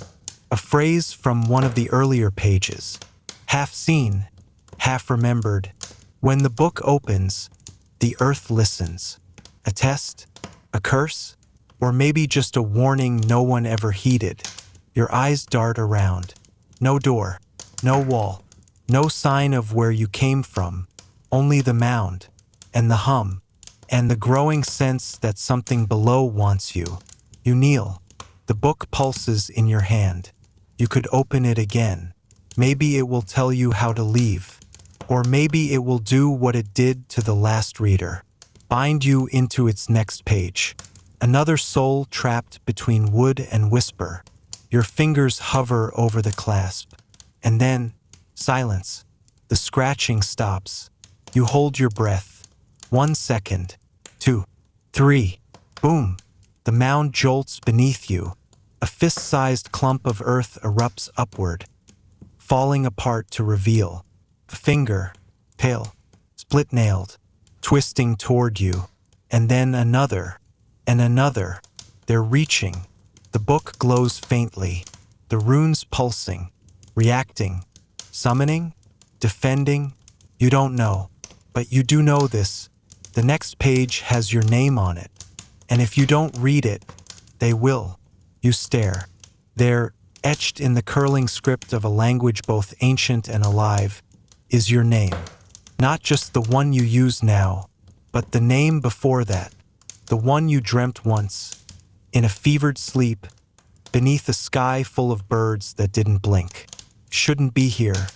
[SPEAKER 1] a phrase from one of the earlier pages, half seen, half remembered. When the book opens, the earth listens. A test? A curse? Or maybe just a warning no one ever heeded. Your eyes dart around. No door, no wall, no sign of where you came from, only the mound, and the hum, and the growing sense that something below wants you. You kneel. The book pulses in your hand. You could open it again. Maybe it will tell you how to leave. Or maybe it will do what it did to the last reader. Bind you into its next page. Another soul trapped between wood and whisper. Your fingers hover over the clasp. And then, silence. The scratching stops. You hold your breath. 1 second. 2. 3. Boom. The mound jolts beneath you. A fist-sized clump of earth erupts upward, falling apart to reveal a finger, pale, split-nailed, twisting toward you, and then another, and another. They're reaching. The book glows faintly, the runes pulsing, reacting, summoning, defending. You don't know, but you do know this. The next page has your name on it, and if you don't read it, they will. You stare. There, etched in the curling script of a language both ancient and alive, is your name. Not just the one you use now, but the name before that, the one you dreamt once, in a fevered sleep, beneath a sky full of birds that didn't blink. Shouldn't be here,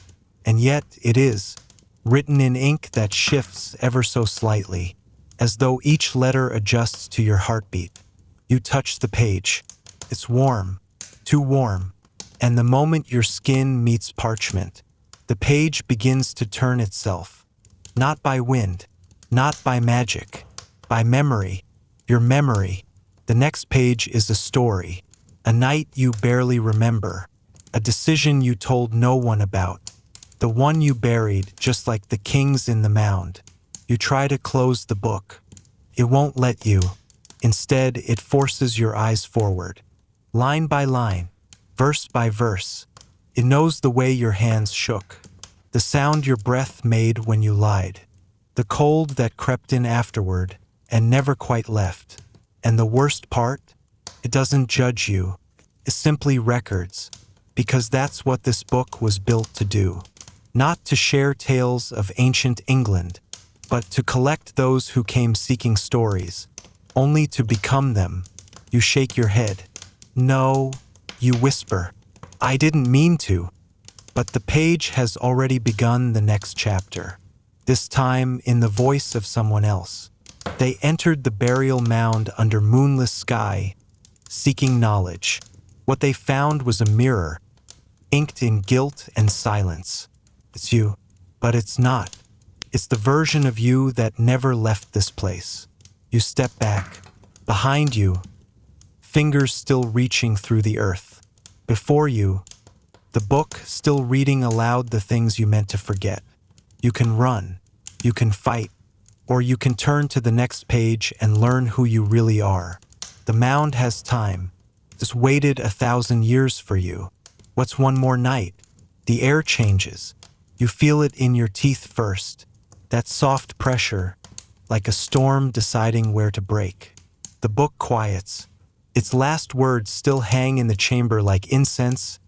[SPEAKER 1] and yet it is, written in ink that shifts ever so slightly, as though each letter adjusts to your heartbeat. You touch the page. It's warm, too warm, and the moment your skin meets parchment, the page begins to turn itself. Not by wind, not by magic, by memory, your memory. The next page is a story, a night you barely remember, a decision you told no one about, the one you buried just like the kings in the mound. You try to close the book. It won't let you. Instead, it forces your eyes forward. Line by line, verse by verse. It knows the way your hands shook, the sound your breath made when you lied, the cold that crept in afterward and never quite left. And the worst part? It doesn't judge you. It simply records, because that's what this book was built to do. Not to share tales of ancient England, but to collect those who came seeking stories, only to become them. You shake your head. No, you whisper. I didn't mean to. But the page has already begun the next chapter, this time in the voice of someone else. They entered the burial mound under moonless sky, seeking knowledge. What they found was a mirror, inked in guilt and silence. It's you, but it's not. It's the version of you that never left this place. You step back. Behind you, fingers still reaching through the earth. Before you, the book still reading aloud the things you meant to forget. You can run, you can fight, or you can turn to the next page and learn who you really are. The mound has time. It's waited 1,000 years for you. What's one more night? The air changes. You feel it in your teeth first. That soft pressure, like a storm deciding where to break. The book quiets. Its last words still hang in the chamber like incense,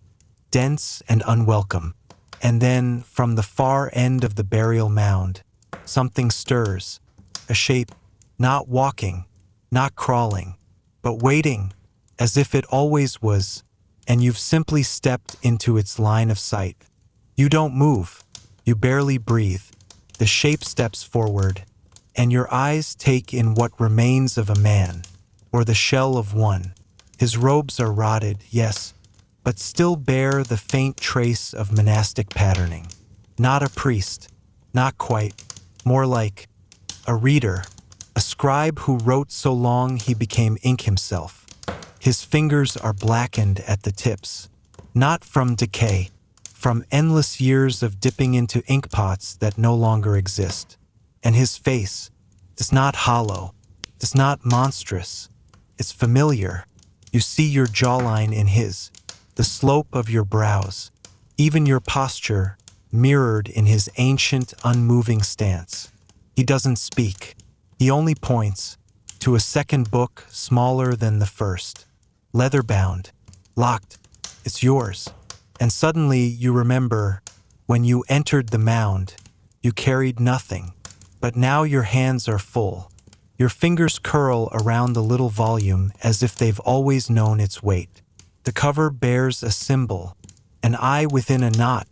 [SPEAKER 1] dense and unwelcome. And then, from the far end of the burial mound, something stirs. A shape, not walking, not crawling, but waiting, as if it always was, and you've simply stepped into its line of sight. You don't move. You barely breathe. The shape steps forward, and your eyes take in what remains of a man, or the shell of one. His robes are rotted, yes, but still bear the faint trace of monastic patterning. Not a priest, not quite, more like a reader, a scribe who wrote so long he became ink himself. His fingers are blackened at the tips, not from decay, from endless years of dipping into ink pots that no longer exist. And his face is not hollow, it's not monstrous, it's familiar. You see your jawline in his, the slope of your brows, even your posture mirrored in his ancient, unmoving stance. He doesn't speak. He only points to a second book smaller than the first. Leather-bound, locked. It's yours. And suddenly you remember, when you entered the mound, you carried nothing. But now your hands are full. Your fingers curl around the little volume as if they've always known its weight. The cover bears a symbol, an eye within a knot,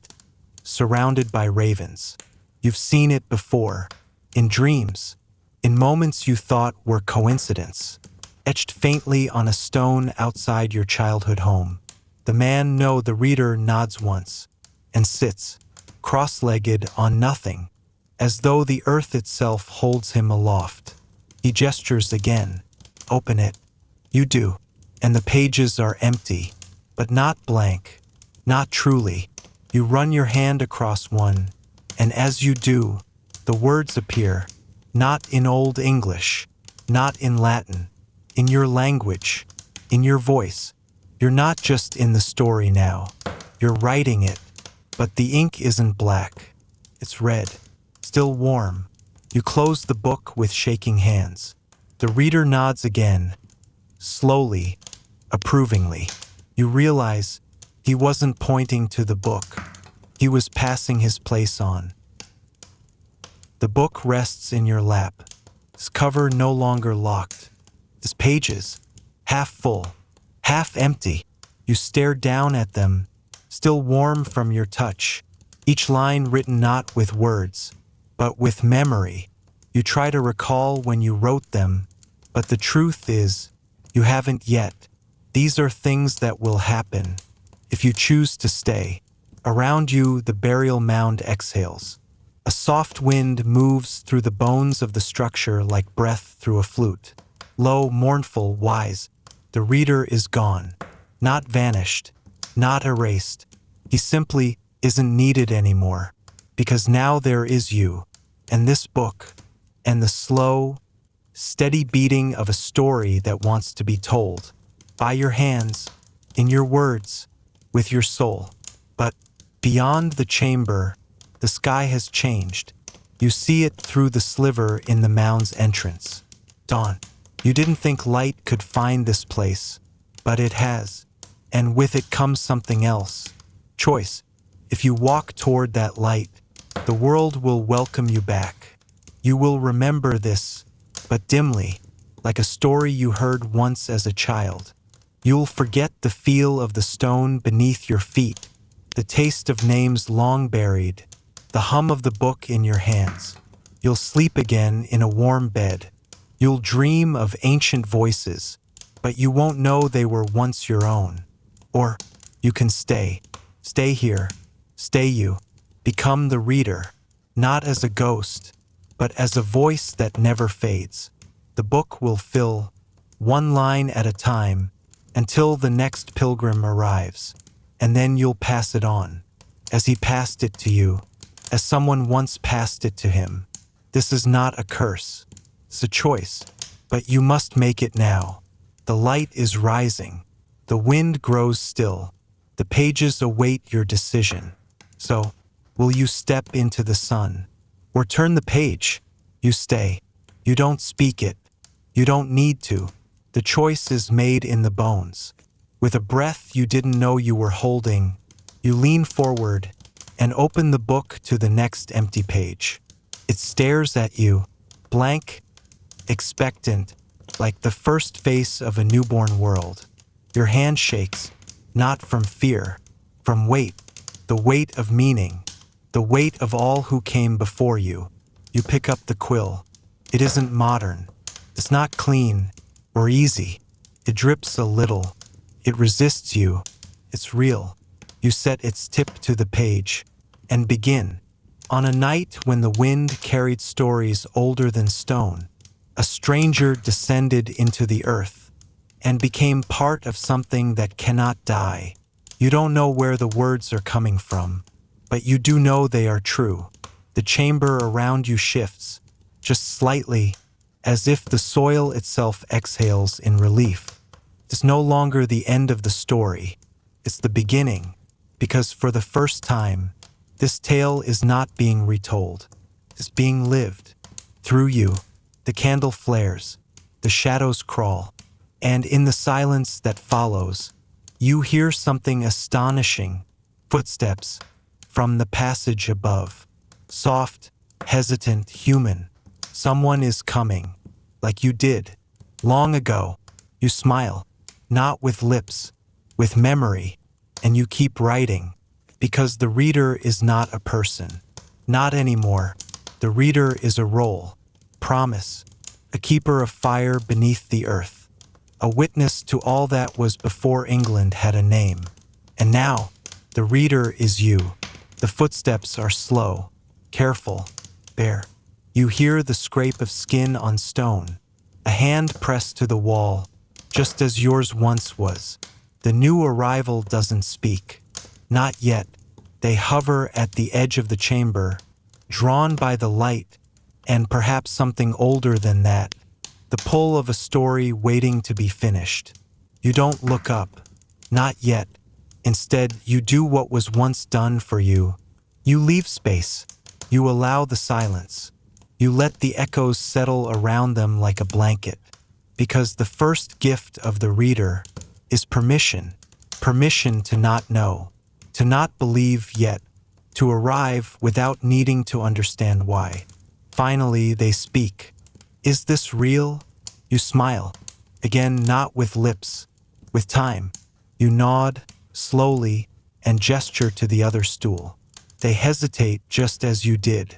[SPEAKER 1] surrounded by ravens. You've seen it before, in dreams, in moments you thought were coincidence, etched faintly on a stone outside your childhood home. The reader nods once, and sits, cross-legged on nothing, as though the earth itself holds him aloft. He gestures again. Open it. You do. And the pages are empty, but not blank, not truly. You run your hand across one, and as you do, the words appear, not in Old English, not in Latin, in your language, in your voice. You're not just in the story now, you're writing it, but the ink isn't black. It's red, still warm. You close the book with shaking hands. The reader nods again, slowly, approvingly. You realize he wasn't pointing to the book. He was passing his place on. The book rests in your lap, its cover no longer locked. Its pages, half full, half empty. You stare down at them, still warm from your touch, each line written not with words, but with memory. You try to recall when you wrote them, but the truth is, you haven't yet. These are things that will happen, if you choose to stay. Around you, the burial mound exhales. A soft wind moves through the bones of the structure like breath through a flute. Low, mournful, wise. The reader is gone. Not vanished. Not erased. He simply isn't needed anymore. Because now there is you, and this book, and the slow, steady beating of a story that wants to be told. By your hands, in your words, with your soul. But beyond the chamber, the sky has changed. You see it through the sliver in the mound's entrance. Dawn. You didn't think light could find this place, but it has. And with it comes something else. Choice. If you walk toward that light, the world will welcome you back. You will remember this, but dimly, like a story you heard once as a child. You'll forget the feel of the stone beneath your feet, the taste of names long buried, the hum of the book in your hands. You'll sleep again in a warm bed. You'll dream of ancient voices, but you won't know they were once your own. Or you can stay here, stay you, become the reader, not as a ghost, but as a voice that never fades. The book will fill, one line at a time, until the next pilgrim arrives, and then you'll pass it on, as he passed it to you, as someone once passed it to him. This is not a curse, it's a choice, but you must make it now. The light is rising, the wind grows still, the pages await your decision. So, will you step into the sun, or turn the page? You stay, you don't speak it, you don't need to. The choice is made in the bones. With a breath you didn't know you were holding, you lean forward and open the book to the next empty page. It stares at you, blank, expectant, like the first face of a newborn world. Your hand shakes, not from fear, from weight, the weight of meaning, the weight of all who came before you. You pick up the quill. It isn't modern. It's not clean or easy. It drips a little. It resists you. It's real. You set its tip to the page and begin. On a night when the wind carried stories older than stone, a stranger descended into the earth and became part of something that cannot die. You don't know where the words are coming from, but you do know they are true. The chamber around you shifts, just slightly, as if the soil itself exhales in relief. It's no longer the end of the story. It's the beginning, because for the first time, this tale is not being retold. It's being lived. Through you, the candle flares, the shadows crawl, and in the silence that follows, you hear something astonishing. Footsteps from the passage above. Soft, hesitant, human. Someone is coming, like you did, long ago. You smile, not with lips, with memory, and you keep writing, because the reader is not a person. Not anymore. The reader is a role, promise, a keeper of fire beneath the earth, a witness to all that was before England had a name. And now, the reader is you. The footsteps are slow, careful, bare. You hear the scrape of skin on stone, a hand pressed to the wall, just as yours once was. The new arrival doesn't speak. Not yet. They hover at the edge of the chamber, drawn by the light, and perhaps something older than that, the pull of a story waiting to be finished. You don't look up. Not yet. Instead, you do what was once done for you. You leave space. You allow the silence. You let the echoes settle around them like a blanket. Because the first gift of the reader is permission. Permission to not know, to not believe yet, to arrive without needing to understand why. Finally, they speak. Is this real? You smile. Again, not with lips, with time. You nod, slowly, and gesture to the other stool. They hesitate just as you did.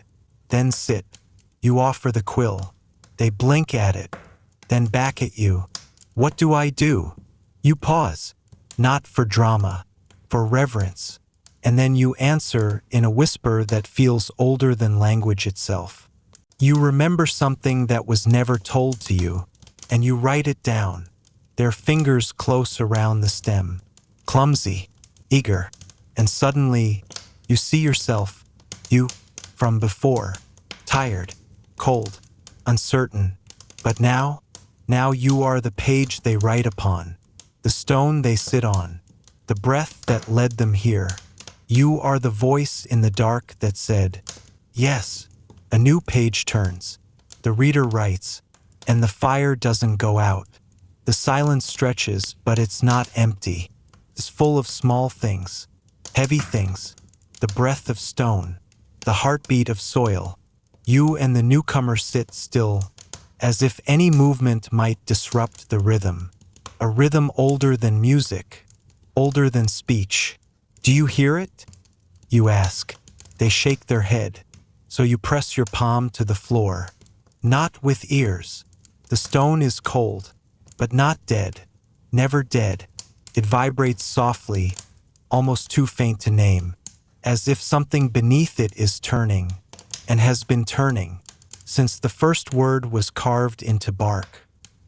[SPEAKER 1] Then sit. You offer the quill. They blink at it, then back at you. What do I do? You pause, not for drama, for reverence. And then you answer in a whisper that feels older than language itself. You remember something that was never told to you, and you write it down, their fingers close around the stem, clumsy, eager, and suddenly you see yourself, you, from before, tired, cold, uncertain, But now you are the page they write upon, the stone they sit on, the breath that led them here. You are the voice in the dark that said, yes. A new page turns. The reader writes, and the fire doesn't go out. The silence stretches, but it's not empty. It's full of small things, heavy things, the breath of stone, the heartbeat of soil. You and the newcomer sit still, as if any movement might disrupt the rhythm. A rhythm older than music, older than speech. Do you hear it? You ask. They shake their head. So you press your palm to the floor. Not with ears. The stone is cold, but not dead. Never dead. It vibrates softly, almost too faint to name, as if something beneath it is turning, and has been turning, since the first word was carved into bark,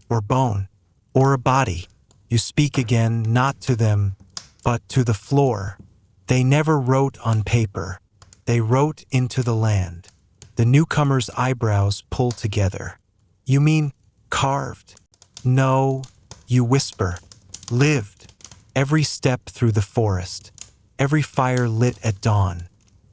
[SPEAKER 1] or bone, or a body. You speak again, not to them, but to the floor. They never wrote on paper. They wrote into the land. The newcomer's eyebrows pull together. You mean carved? No, you whisper. Lived. Every step through the forest. Every fire lit at dawn.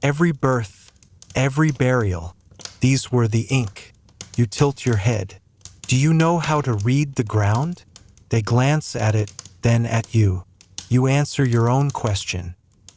[SPEAKER 1] Every birth. Every burial. These were the ink. You tilt your head. Do you know how to read the ground? They glance at it, then at you. You answer your own question.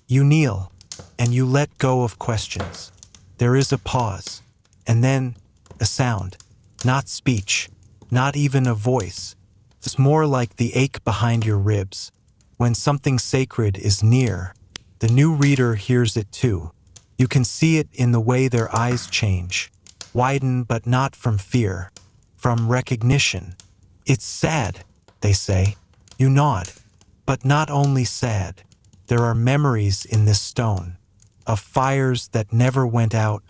[SPEAKER 1] You kneel, and you let go of questions. There is a pause, and then a sound. Not speech, not even a voice. It's more like the ache behind your ribs. When something sacred is near, the new reader hears it too. You can see it in the way their eyes change, widen but not from fear, from recognition. It's sad, they say. You nod. But not only sad. There are memories in this stone, of fires that never went out,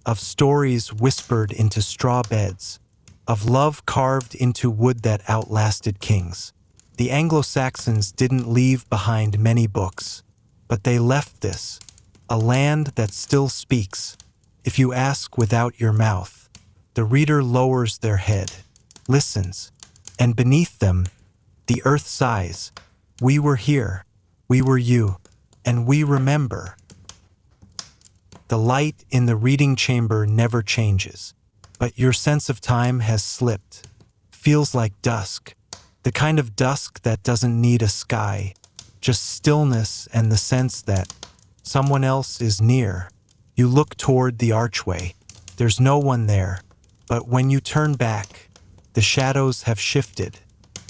[SPEAKER 1] of stories whispered into straw beds, of love carved into wood that outlasted kings. The Anglo-Saxons didn't leave behind many books, but they left this, a land that still speaks. If you ask without your mouth, the reader lowers their head, listens, and beneath them, the earth sighs. We were here. We were you, and we remember. The light in the reading chamber never changes, but your sense of time has slipped. Feels like dusk, the kind of dusk that doesn't need a sky, just stillness and the sense that someone else is near. You look toward the archway. There's no one there, but when you turn back, the shadows have shifted,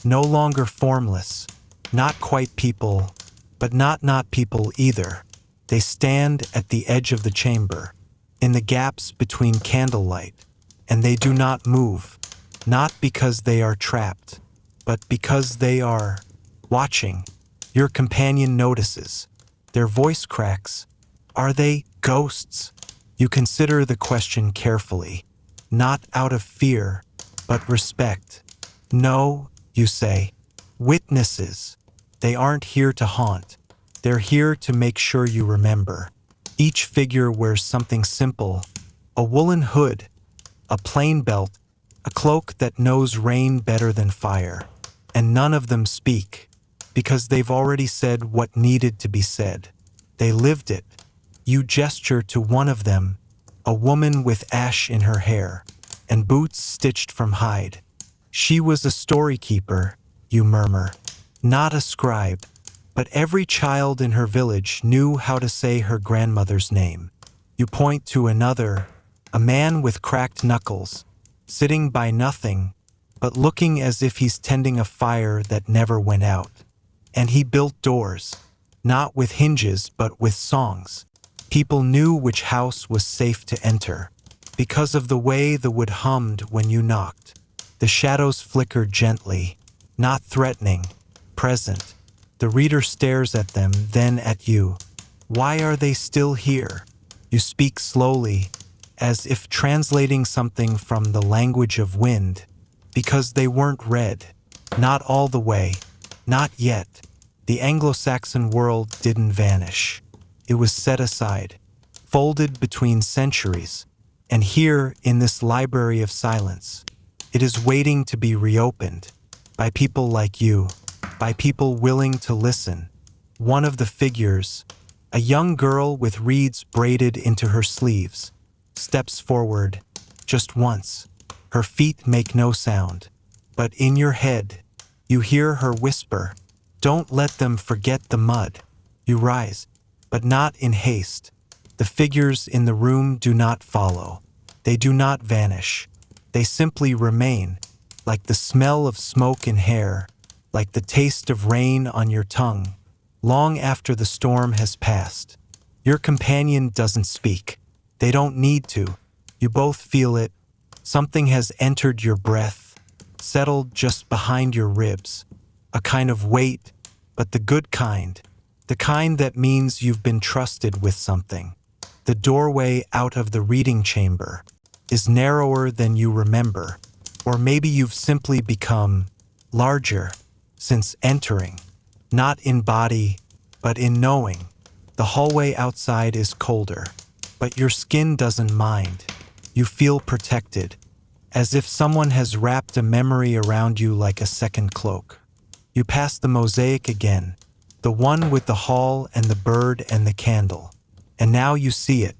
[SPEAKER 1] no longer formless, not quite people, but not people either. They stand at the edge of the chamber, in the gaps between candlelight, and they do not move, not because they are trapped, but because they are watching. Your companion notices. Their voice cracks. Are they ghosts? You consider the question carefully, not out of fear, but respect. No, you say. Witnesses. They aren't here to haunt. They're here to make sure you remember. Each figure wears something simple, a woolen hood, a plain belt, a cloak that knows rain better than fire. And none of them speak, because they've already said what needed to be said. They lived it. You gesture to one of them, a woman with ash in her hair, and boots stitched from hide. She was a story keeper, you murmur. Not a scribe, but every child in her village knew how to say her grandmother's name. You point to another, a man with cracked knuckles, sitting by nothing, but looking as if he's tending a fire that never went out. And he built doors, not with hinges but with songs. People knew which house was safe to enter, because of the way the wood hummed when you knocked. The shadows flickered gently, not threatening, present. The reader stares at them, then at you. Why are they still here? You speak slowly, as if translating something from the language of wind, because they weren't read. Not all the way. Not yet. The Anglo-Saxon world didn't vanish. It was set aside, folded between centuries, and here in this library of silence, It is waiting to be reopened by people like you, by people willing to listen. One of the figures, a young girl with reeds braided into her sleeves, steps forward just once. Her feet make no sound, but in your head, you hear her whisper, "Don't let them forget the mud." You rise, but not in haste. The figures in the room do not follow. They do not vanish. They simply remain, like the smell of smoke in hair, like the taste of rain on your tongue, long after the storm has passed. Your companion doesn't speak. They don't need to. You both feel it. Something has entered your breath, settled just behind your ribs. A kind of weight, but the good kind. The kind that means you've been trusted with something. The doorway out of the reading chamber is narrower than you remember, or maybe you've simply become larger since entering, not in body, but in knowing. The hallway outside is colder, but your skin doesn't mind. You feel protected, as if someone has wrapped a memory around you like a second cloak. You pass the mosaic again, the one with the hall and the bird and the candle. And now you see it.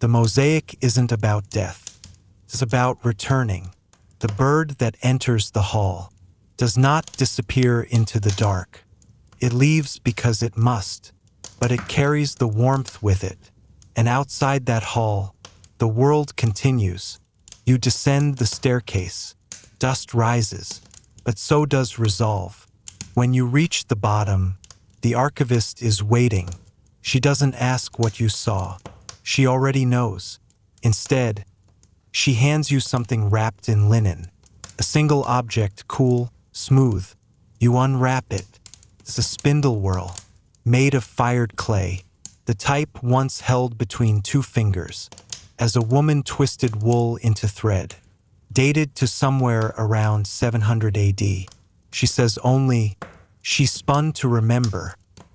[SPEAKER 1] The mosaic isn't about death. It's about returning. The bird that enters the hall does not disappear into the dark. It leaves because it must, but it carries the warmth with it. And outside that hall, the world continues. You descend the staircase. Dust rises, but so does resolve. When you reach the bottom, the archivist is waiting. She doesn't ask what you saw. She already knows. Instead, she hands you something wrapped in linen. A single object, cool, smooth. You unwrap it. It's a spindle whorl, made of fired clay, the type once held between two fingers, as a woman twisted wool into thread. Dated to somewhere around 700 AD. She says only, "She spun to remember.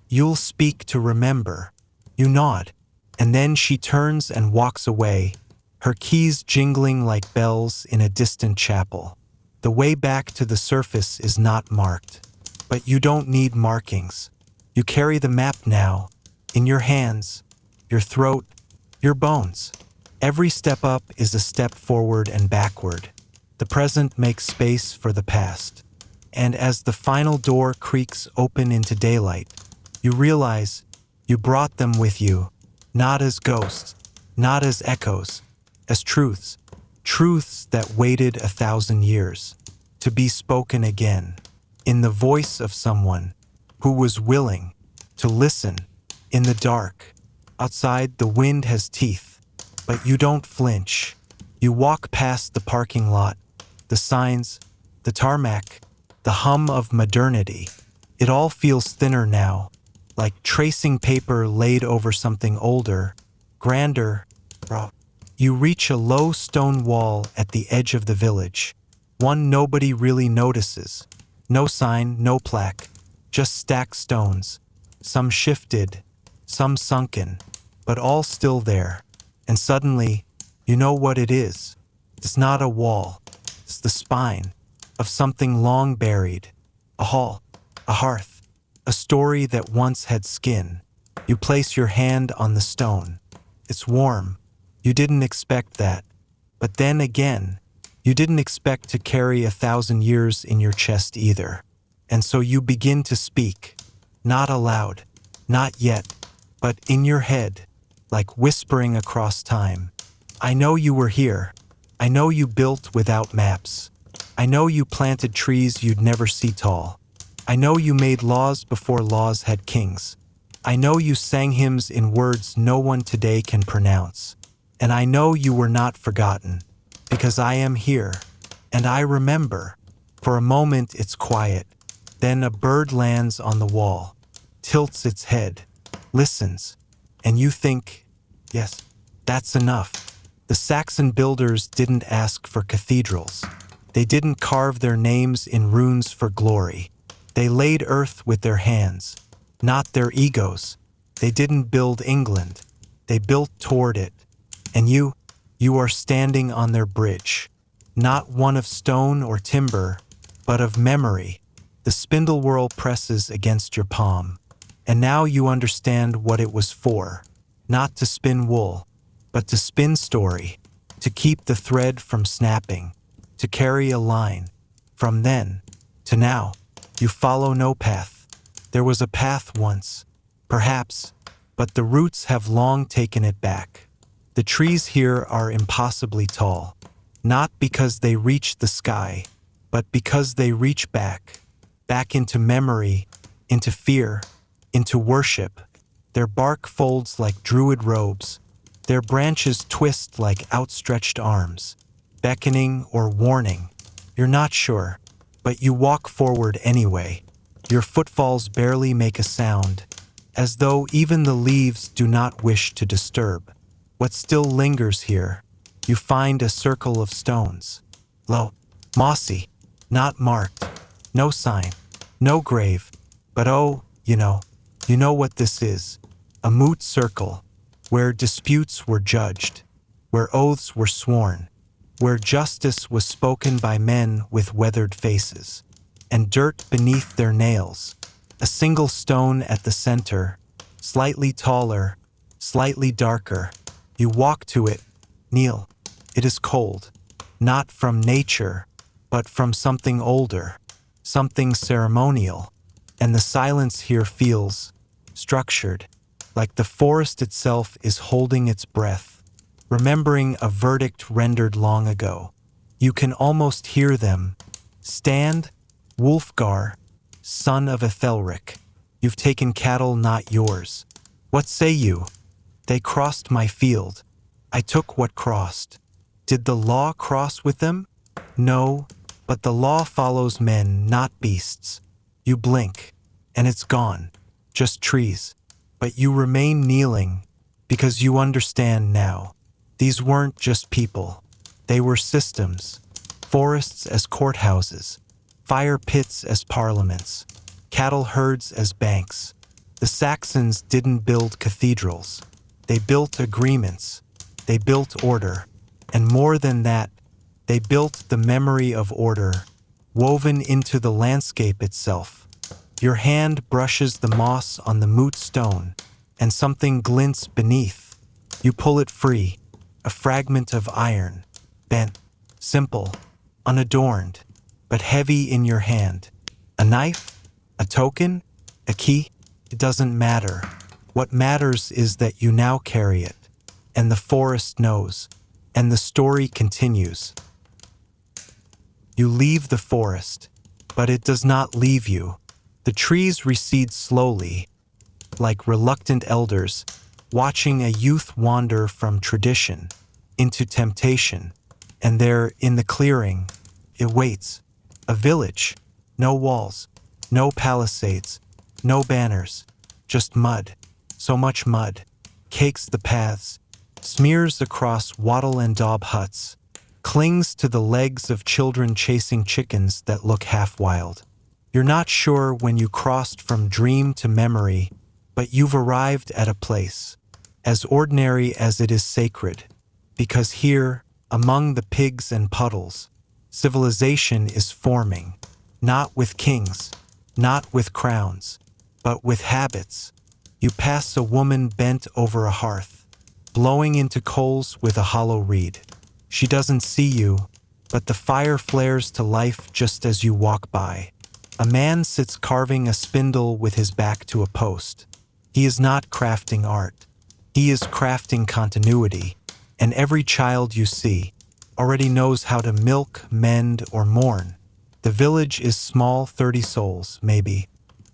[SPEAKER 1] You'll speak to remember." You nod, and then she turns and walks away, her keys jingling like bells in a distant chapel. The way back to the surface is not marked, but you don't need markings. You carry the map now, in your hands, your throat, your bones. Every step up is a step forward and backward. The present makes space for the past. And as the final door creaks open into daylight, you realize you brought them with you, not as ghosts, not as echoes, as truths. Truths that waited 1,000 years to be spoken again, in the voice of someone who was willing to listen. In the dark, outside the wind has teeth, but you don't flinch. You walk past the parking lot, the signs, the tarmac, the hum of modernity. It all feels thinner now, like tracing paper laid over something older, grander. You reach a low stone wall at the edge of the village, one nobody really notices. No sign, no plaque, just stacked stones, some shifted, some sunken, but all still there. And suddenly, you know what it is. It's not a wall, it's the spine of something long buried, a hall, a hearth. A story that once had skin. You place your hand on the stone. It's warm. You didn't expect that. But then again, you didn't expect to carry 1,000 years in your chest either. And so you begin to speak. Not aloud. Not yet. But in your head, like whispering across time. I know you were here. I know you built without maps. I know you planted trees you'd never see tall. I know you made laws before laws had kings. I know you sang hymns in words no one today can pronounce. And I know you were not forgotten, because I am here, and I remember. For a moment it's quiet. Then a bird lands on the wall, tilts its head, listens, and you think, yes, that's enough. The Saxon builders didn't ask for cathedrals. They didn't carve their names in runes for glory. They laid earth with their hands, not their egos. They didn't build England. They built toward it. And you are standing on their bridge. not one of stone or timber, but of memory. The spindle whorl presses against your palm, and now you understand what it was for. Not to spin wool, but to spin story, to keep the thread from snapping, to carry a line. From then to now, you follow no path. There was a path once, perhaps, but the roots have long taken it back. The trees here are impossibly tall, not because they reach the sky, but because they reach back into memory, into fear, into worship. Their bark folds like druid robes, their branches twist like outstretched arms, beckoning or warning. You're not sure, but you walk forward anyway. Your footfalls barely make a sound, as though even the leaves do not wish to disturb. What still lingers here? You find a circle of stones. Low, mossy, not marked, no sign, no grave, but oh, you know what this is. A moot circle, where disputes were judged, where oaths were sworn, where justice was spoken by men with weathered faces, and dirt beneath their nails. A single stone at the center, slightly taller, slightly darker. You walk to it, kneel. It is cold, not from nature, but from something older, something ceremonial, and the silence here feels structured, like the forest itself is holding its breath, remembering a verdict rendered long ago. You can almost hear them. Stand, Wulfgar, son of Ethelric. You've taken cattle not yours. What say you? They crossed my field. I took what crossed. Did the law cross with them? No, but the law follows men, not beasts. You blink, and it's gone. Just trees. But you remain kneeling, because you understand now. These weren't just people. They were systems. Forests as courthouses. Fire pits as parliaments. Cattle herds as banks. The Saxons didn't build cathedrals. They built agreements. They built order. And more than that, they built the memory of order, woven into the landscape itself. Your hand brushes the moss on the moot stone, and something glints beneath. You pull it free, a fragment of iron, bent, simple, unadorned, but heavy in your hand. A knife? A token? A key? It doesn't matter. What matters is that you now carry it, and the forest knows, and the story continues. You leave the forest, but it does not leave you. The trees recede slowly, like reluctant elders, watching a youth wander from tradition into temptation. And there, in the clearing, it waits. A village. No walls, no palisades, no banners, just mud. So much mud. Cakes the paths, smears across wattle and daub huts, clings to the legs of children chasing chickens that look half wild. You're not sure when you crossed from dream to memory, but you've arrived at a place, as ordinary as it is sacred, because here, among the pigs and puddles, civilization is forming, not with kings, not with crowns, but with habits. You pass a woman bent over a hearth, blowing into coals with a hollow reed. She doesn't see you, but the fire flares to life just as you walk by. A man sits carving a spindle with his back to a post. He is not crafting art. He is crafting continuity, and every child you see already knows how to milk, mend, or mourn. The village is small, 30 souls, maybe,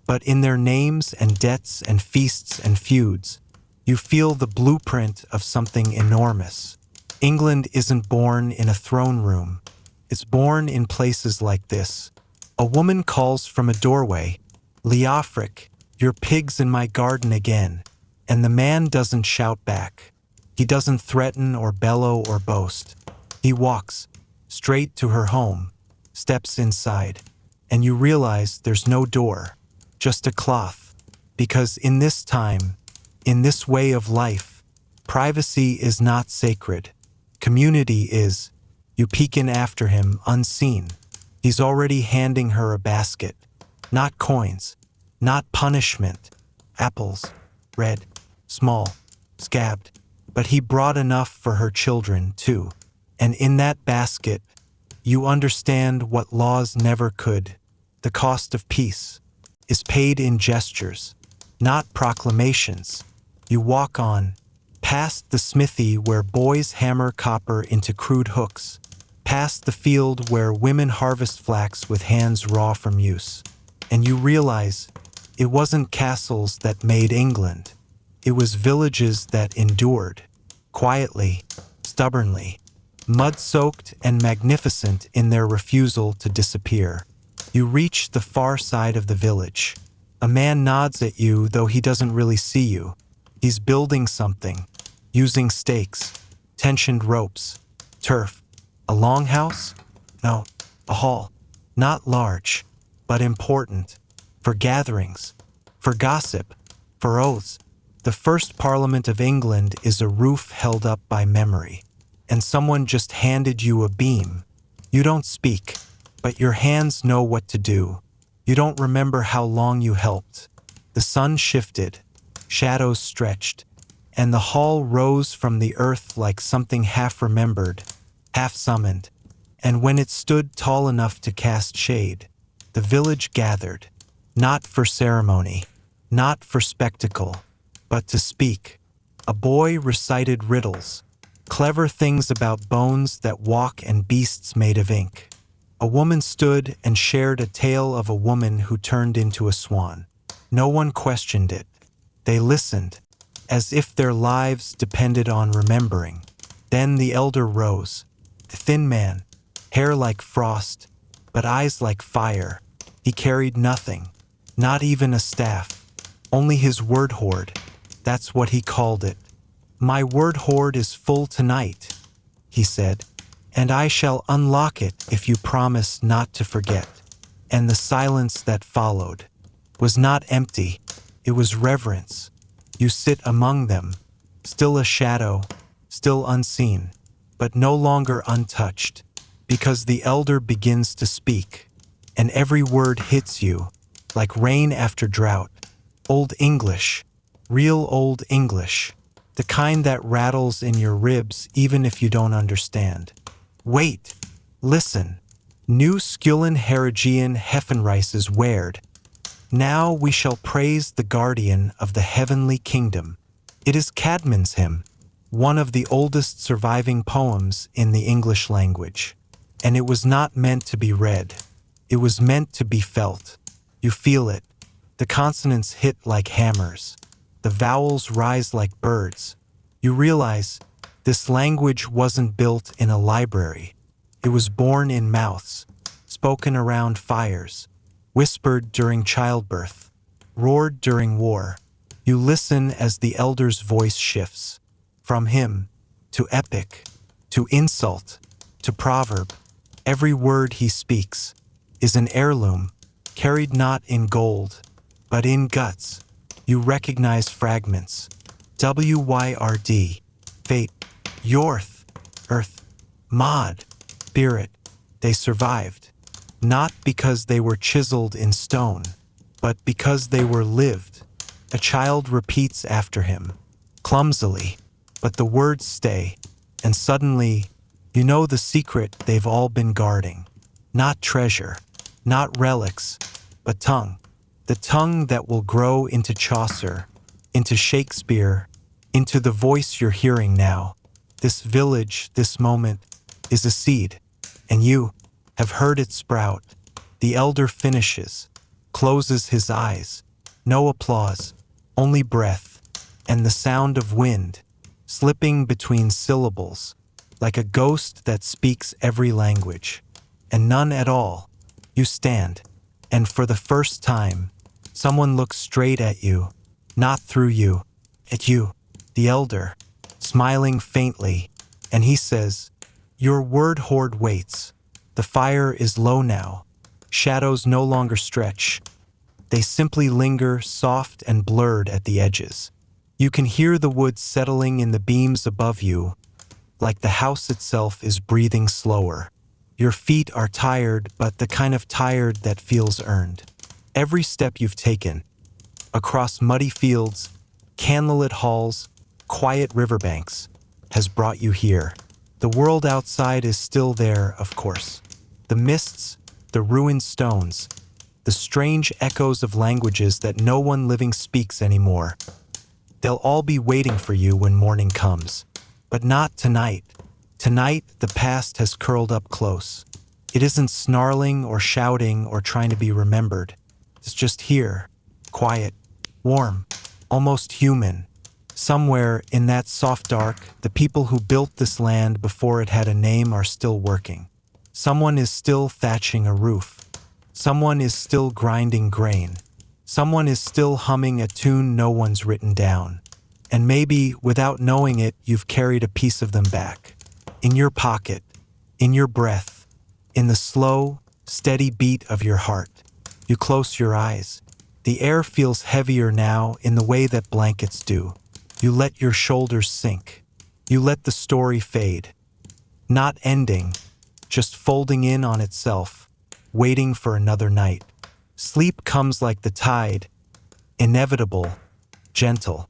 [SPEAKER 1] but in their names and debts and feasts and feuds, you feel the blueprint of something enormous. England isn't born in a throne room. It's born in places like this. A woman calls from a doorway, "Leofric, your pig's in my garden again," and the man doesn't shout back. He doesn't threaten or bellow or boast. He walks straight to her home, steps inside, and you realize there's no door, just a cloth, because in this time, in this way of life, privacy is not sacred. Community is. You peek in after him, unseen. He's already handing her a basket. Not coins, not punishment. Apples, red, small, scabbed. But he brought enough for her children, too. And in that basket, you understand what laws never could. The cost of peace is paid in gestures, not proclamations. You walk on, past the smithy where boys hammer copper into crude hooks, past the field where women harvest flax with hands raw from use. And you realize it wasn't castles that made England. It was villages that endured, quietly, stubbornly, mud-soaked and magnificent in their refusal to disappear. You reach the far side of the village. A man nods at you, though he doesn't really see you. He's building something, using stakes, tensioned ropes, turf. A longhouse? No, a hall. Not large, but important. For gatherings, for gossip, for oaths. The first Parliament of England is a roof held up by memory. And someone just handed you a beam. You don't speak, but your hands know what to do. You don't remember how long you helped. The sun shifted, shadows stretched, and the hall rose from the earth like something half-remembered, half-summoned. And when it stood tall enough to cast shade, the village gathered, not for ceremony, not for spectacle, but to speak. A boy recited riddles, clever things about bones that walk and beasts made of ink. A woman stood and shared a tale of a woman who turned into a swan. No one questioned it. They listened, as if their lives depended on remembering. Then the elder rose, the thin man, hair like frost, but eyes like fire. He carried nothing, not even a staff, only his word hoard. That's what he called it. My word hoard is full tonight, he said, and I shall unlock it if you promise not to forget. And the silence that followed was not empty, it was reverence. You sit among them, still a shadow, still unseen, but no longer untouched, because the elder begins to speak, and every word hits you, like rain after drought. Old English, real old English, the kind that rattles in your ribs even if you don't understand. Wait, listen. New Skillen Heragian Heffenreis is weird. Now we shall praise the guardian of the heavenly kingdom. It is Cadman's hymn, one of the oldest surviving poems in the English language. And it was not meant to be read. It was meant to be felt. You feel it. The consonants hit like hammers. The vowels rise like birds. You realize this language wasn't built in a library. It was born in mouths, spoken around fires, whispered during childbirth, roared during war. You listen as the elder's voice shifts, from hymn to epic, to insult, to proverb. Every word he speaks is an heirloom, carried not in gold, but in guts. You recognize fragments. WYRD, fate, Yorth, earth, Mod, spirit. They survived, not because they were chiseled in stone, but because they were lived. A child repeats after him, clumsily, but the words stay, and suddenly, you know the secret they've all been guarding. Not treasure, not relics, but tongue. The tongue that will grow into Chaucer, into Shakespeare, into the voice you're hearing now. This village, this moment, is a seed, and you have heard it sprout. The elder finishes, closes his eyes. No applause, only breath, and the sound of wind, slipping between syllables, like a ghost that speaks every language. And none at all. You stand, and for the first time, someone looks straight at you, not through you, at you, the elder, smiling faintly, and he says, "Your word hoard waits. The fire is low now. Shadows no longer stretch. They simply linger soft and blurred at the edges. You can hear the wood settling in the beams above you, like the house itself is breathing slower. Your feet are tired, but the kind of tired that feels earned. Every step you've taken, across muddy fields, candlelit halls, quiet riverbanks, has brought you here. The world outside is still there, of course. The mists, the ruined stones, the strange echoes of languages that no one living speaks anymore. They'll all be waiting for you when morning comes. But not tonight. Tonight, the past has curled up close. It isn't snarling or shouting or trying to be remembered. It's just here, quiet, warm, almost human. Somewhere in that soft dark, the people who built this land before it had a name are still working. Someone is still thatching a roof. Someone is still grinding grain. Someone is still humming a tune no one's written down. And maybe, without knowing it, you've carried a piece of them back. In your pocket, in your breath, in the slow, steady beat of your heart. You close your eyes. The air feels heavier now in the way that blankets do. You let your shoulders sink. You let the story fade. Not ending, just folding in on itself, waiting for another night. Sleep comes like the tide, inevitable, gentle.